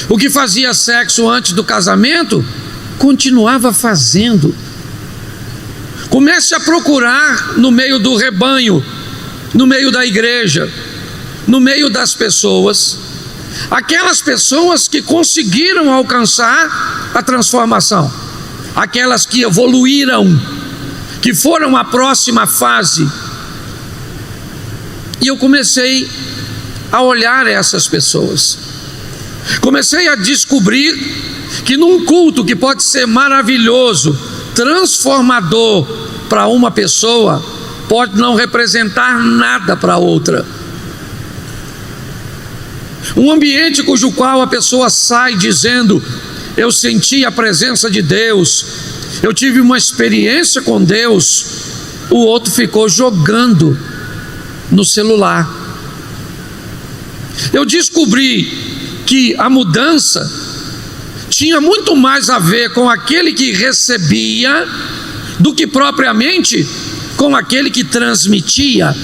[SPEAKER 1] O que fazia sexo antes do casamento, continuava fazendo. Comece a procurar no meio do rebanho, no meio da igreja, no meio das pessoas, aquelas pessoas que conseguiram alcançar a transformação, aquelas que evoluíram, que foram à próxima fase. E eu comecei a olhar essas pessoas, comecei a descobrir que num culto que pode ser maravilhoso, transformador para uma pessoa, pode não representar nada para outra. Um ambiente cujo qual a pessoa sai dizendo: eu senti a presença de Deus, eu tive uma experiência com Deus, o outro ficou jogando no celular. Eu descobri que a mudança tinha muito mais a ver com aquele que recebia do que propriamente com aquele que transmitia.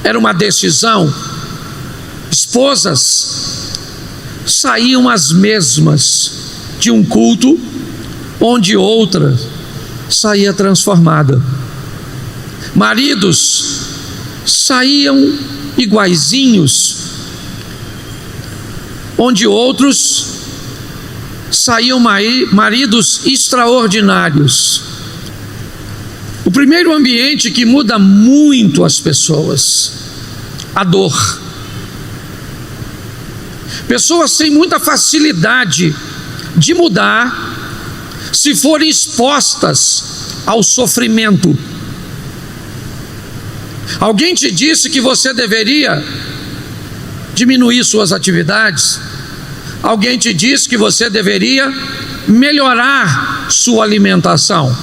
[SPEAKER 1] Era uma decisão. Esposas saíam as mesmas de um culto onde outra saía transformada. Maridos saíam iguaizinhos, onde outros saíam maridos extraordinários. O primeiro ambiente que muda muito as pessoas, a dor. Pessoas têm muita facilidade de mudar se forem expostas ao sofrimento. Alguém te disse que você deveria diminuir suas atividades. Alguém te disse que você deveria melhorar sua alimentação.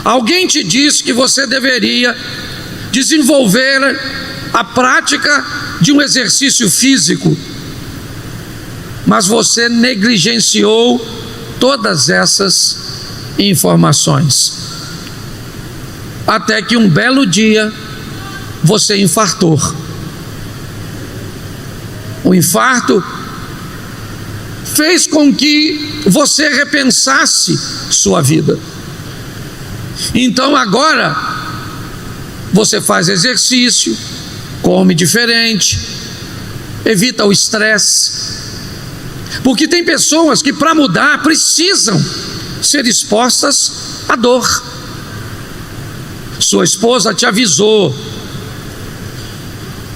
[SPEAKER 1] Alguém te disse que você deveria desenvolver a prática de um exercício físico, mas você negligenciou todas essas informações, até que um belo dia você infartou. O infarto fez com que você repensasse sua vida. Então agora você faz exercício, come diferente, evita o estresse. Porque tem pessoas que para mudar precisam ser expostas à dor. Sua esposa te avisou: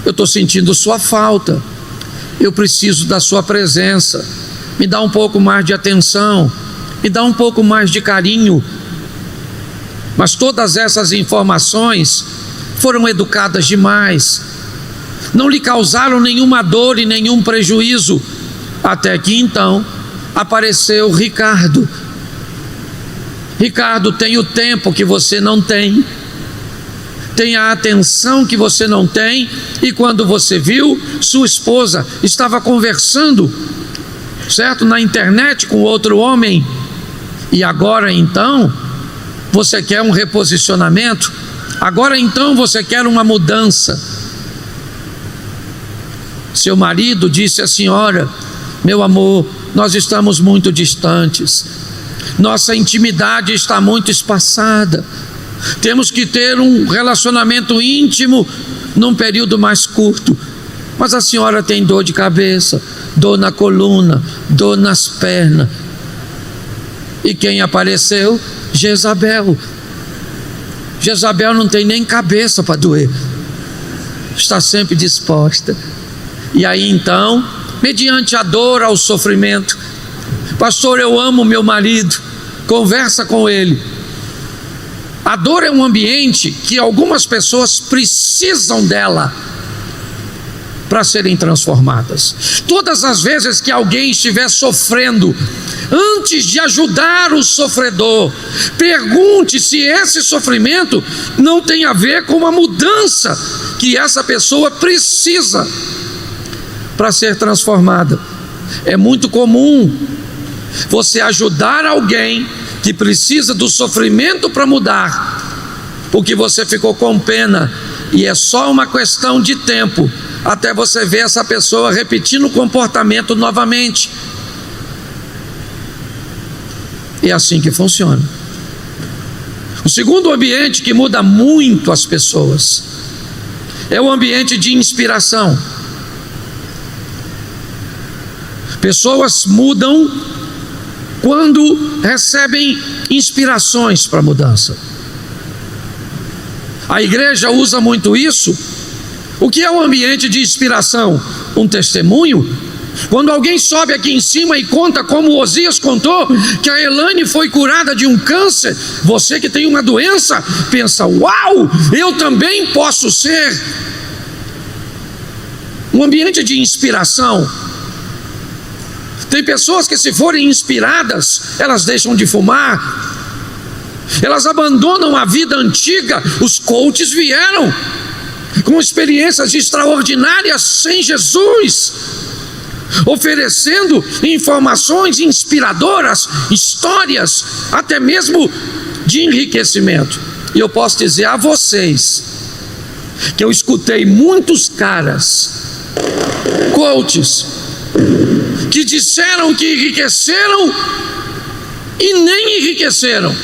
[SPEAKER 1] eu estou sentindo sua falta, eu preciso da sua presença, me dá um pouco mais de atenção, me dá um pouco mais de carinho. Mas todas essas informações foram educadas demais, não lhe causaram nenhuma dor e nenhum prejuízo, até que então apareceu Ricardo. Ricardo tem o tempo que você não tem, tem a atenção que você não tem, e quando você viu, sua esposa estava conversando, certo, na internet com outro homem, e agora então você quer um reposicionamento, agora então você quer uma mudança. Seu marido disse à senhora: meu amor, nós estamos muito distantes, nossa intimidade está muito espaçada, temos que ter um relacionamento íntimo num período mais curto. Mas a senhora tem dor de cabeça, dor na coluna, dor nas pernas. E quem apareceu? Jezabel. Jezabel não tem nem cabeça para doer, está sempre disposta. E aí então, mediante a dor ao sofrimento: pastor, eu amo meu marido, conversa com ele. A dor é um ambiente que algumas pessoas precisam dela para serem transformadas. Todas as vezes que alguém estiver sofrendo, antes de ajudar o sofredor, pergunte se esse sofrimento não tem a ver com uma mudança que essa pessoa precisa para ser transformada. É muito comum você ajudar alguém que precisa do sofrimento para mudar, porque você ficou com pena, e é só uma questão de tempo até você ver essa pessoa repetindo o comportamento novamente. É assim que funciona. O segundo ambiente que muda muito as pessoas é o ambiente de inspiração. Pessoas mudam quando recebem inspirações para mudança. A igreja usa muito isso. O que é um ambiente de inspiração? Um testemunho. Quando alguém sobe aqui em cima e conta, como o Osias contou, que a Elaine foi curada de um câncer, você que tem uma doença, pensa: uau, eu também posso ser. Um ambiente de inspiração. Tem pessoas que, se forem inspiradas, elas deixam de fumar, elas abandonam a vida antiga. Os coaches vieram com experiências extraordinárias sem Jesus, oferecendo informações inspiradoras, histórias, até mesmo de enriquecimento. E eu posso dizer a vocês que eu escutei muitos caras, coaches, que disseram que enriqueceram e nem enriqueceram,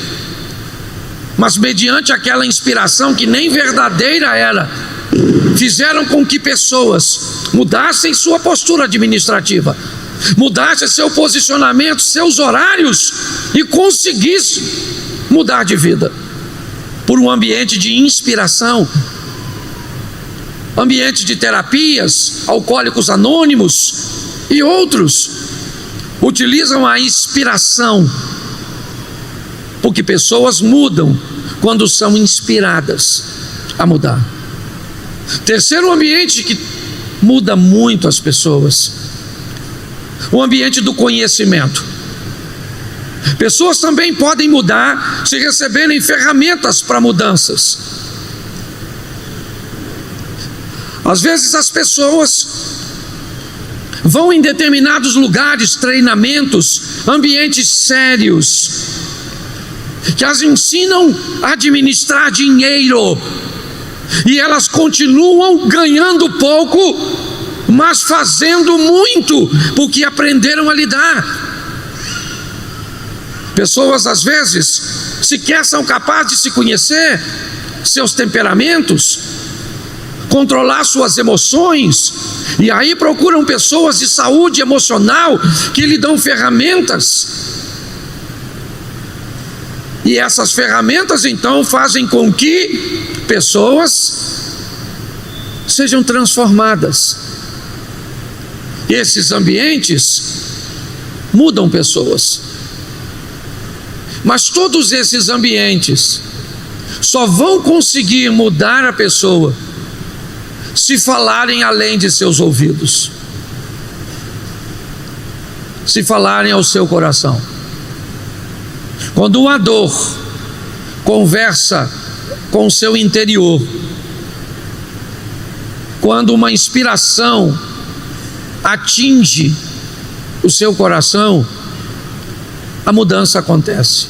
[SPEAKER 1] mas mediante aquela inspiração que nem verdadeira era, fizeram com que pessoas mudassem sua postura administrativa, mudassem seu posicionamento, seus horários, e conseguissem mudar de vida por um ambiente de inspiração. Ambiente de terapias, Alcoólicos Anônimos e outros utilizam a inspiração, porque pessoas mudam quando são inspiradas a mudar. Terceiro ambiente que muda muito as pessoas, o ambiente do conhecimento. Pessoas também podem mudar se receberem ferramentas para mudanças. Às vezes as pessoas vão em determinados lugares, treinamentos, ambientes sérios, que as ensinam a administrar dinheiro, e elas continuam ganhando pouco, mas fazendo muito, porque aprenderam a lidar. Pessoas às vezes sequer são capazes de se conhecer, seus temperamentos, controlar suas emoções, e aí procuram pessoas de saúde emocional que lhe dão ferramentas. E essas ferramentas então fazem com que pessoas sejam transformadas. Esses ambientes mudam pessoas, mas todos esses ambientes só vão conseguir mudar a pessoa se falarem além de seus ouvidos, se falarem ao seu coração. Quando uma dor conversa com o seu interior, quando uma inspiração atinge o seu coração, a mudança acontece.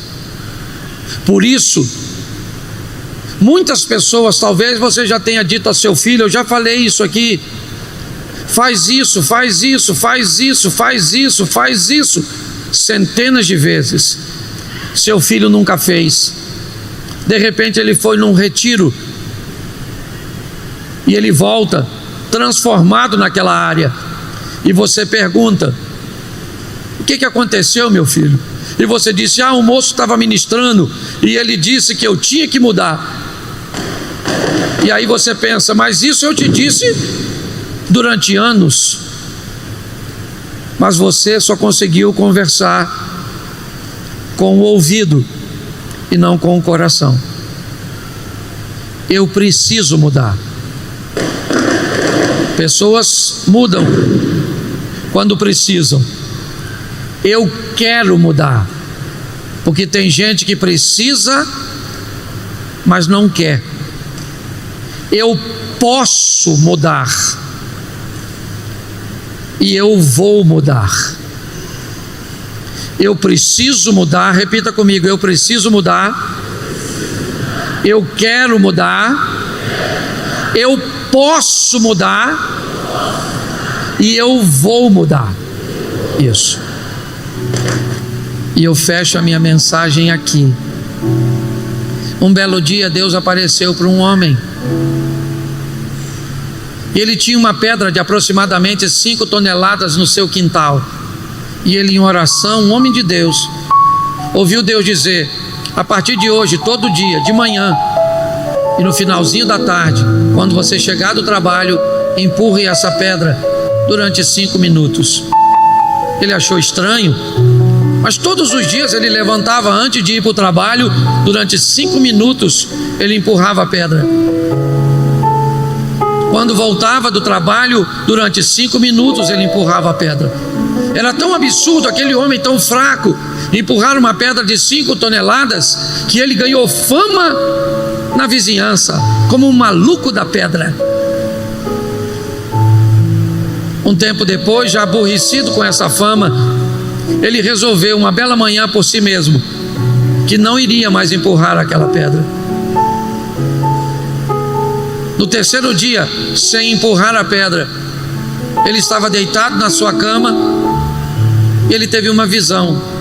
[SPEAKER 1] Por isso, muitas pessoas, talvez você já tenha dito a seu filho: eu já falei isso aqui, faz isso, faz isso, faz isso, faz isso, faz isso, centenas de vezes. Seu filho nunca fez. De repente ele foi num retiro e ele volta transformado naquela área, e você pergunta: o que aconteceu, meu filho? E você disse: o moço estava ministrando e ele disse que eu tinha que mudar. E aí você pensa: mas isso eu te disse durante anos. Mas você só conseguiu conversar com o ouvido e não com o coração. Eu preciso mudar. Pessoas mudam quando precisam. Eu quero mudar, porque tem gente que precisa, mas não quer. Eu posso mudar, e eu vou mudar. Eu preciso mudar. Repita comigo: eu preciso mudar, eu quero mudar, eu posso mudar e eu vou mudar. Isso. E eu fecho a minha mensagem aqui. Um belo dia Deus apareceu para um homem. Ele tinha uma pedra de aproximadamente 5 toneladas no seu quintal. E ele, em oração, um homem de Deus, ouviu Deus dizer: a partir de hoje, todo dia, de manhã e no finalzinho da tarde, quando você chegar do trabalho, empurre essa pedra durante 5 minutos. Ele achou estranho, mas todos os dias ele levantava antes de ir para o trabalho. Durante 5 minutos ele empurrava a pedra. Quando voltava do trabalho, durante 5 minutos ele empurrava a pedra. Era tão absurdo, aquele homem tão fraco, empurrar uma pedra de 5 toneladas, que ele ganhou fama na vizinhança como um maluco da pedra. Um tempo depois, já aborrecido com essa fama, ele resolveu uma bela manhã por si mesmo que não iria mais empurrar aquela pedra. No terceiro dia, sem empurrar a pedra, ele estava deitado na sua cama e ele teve uma visão.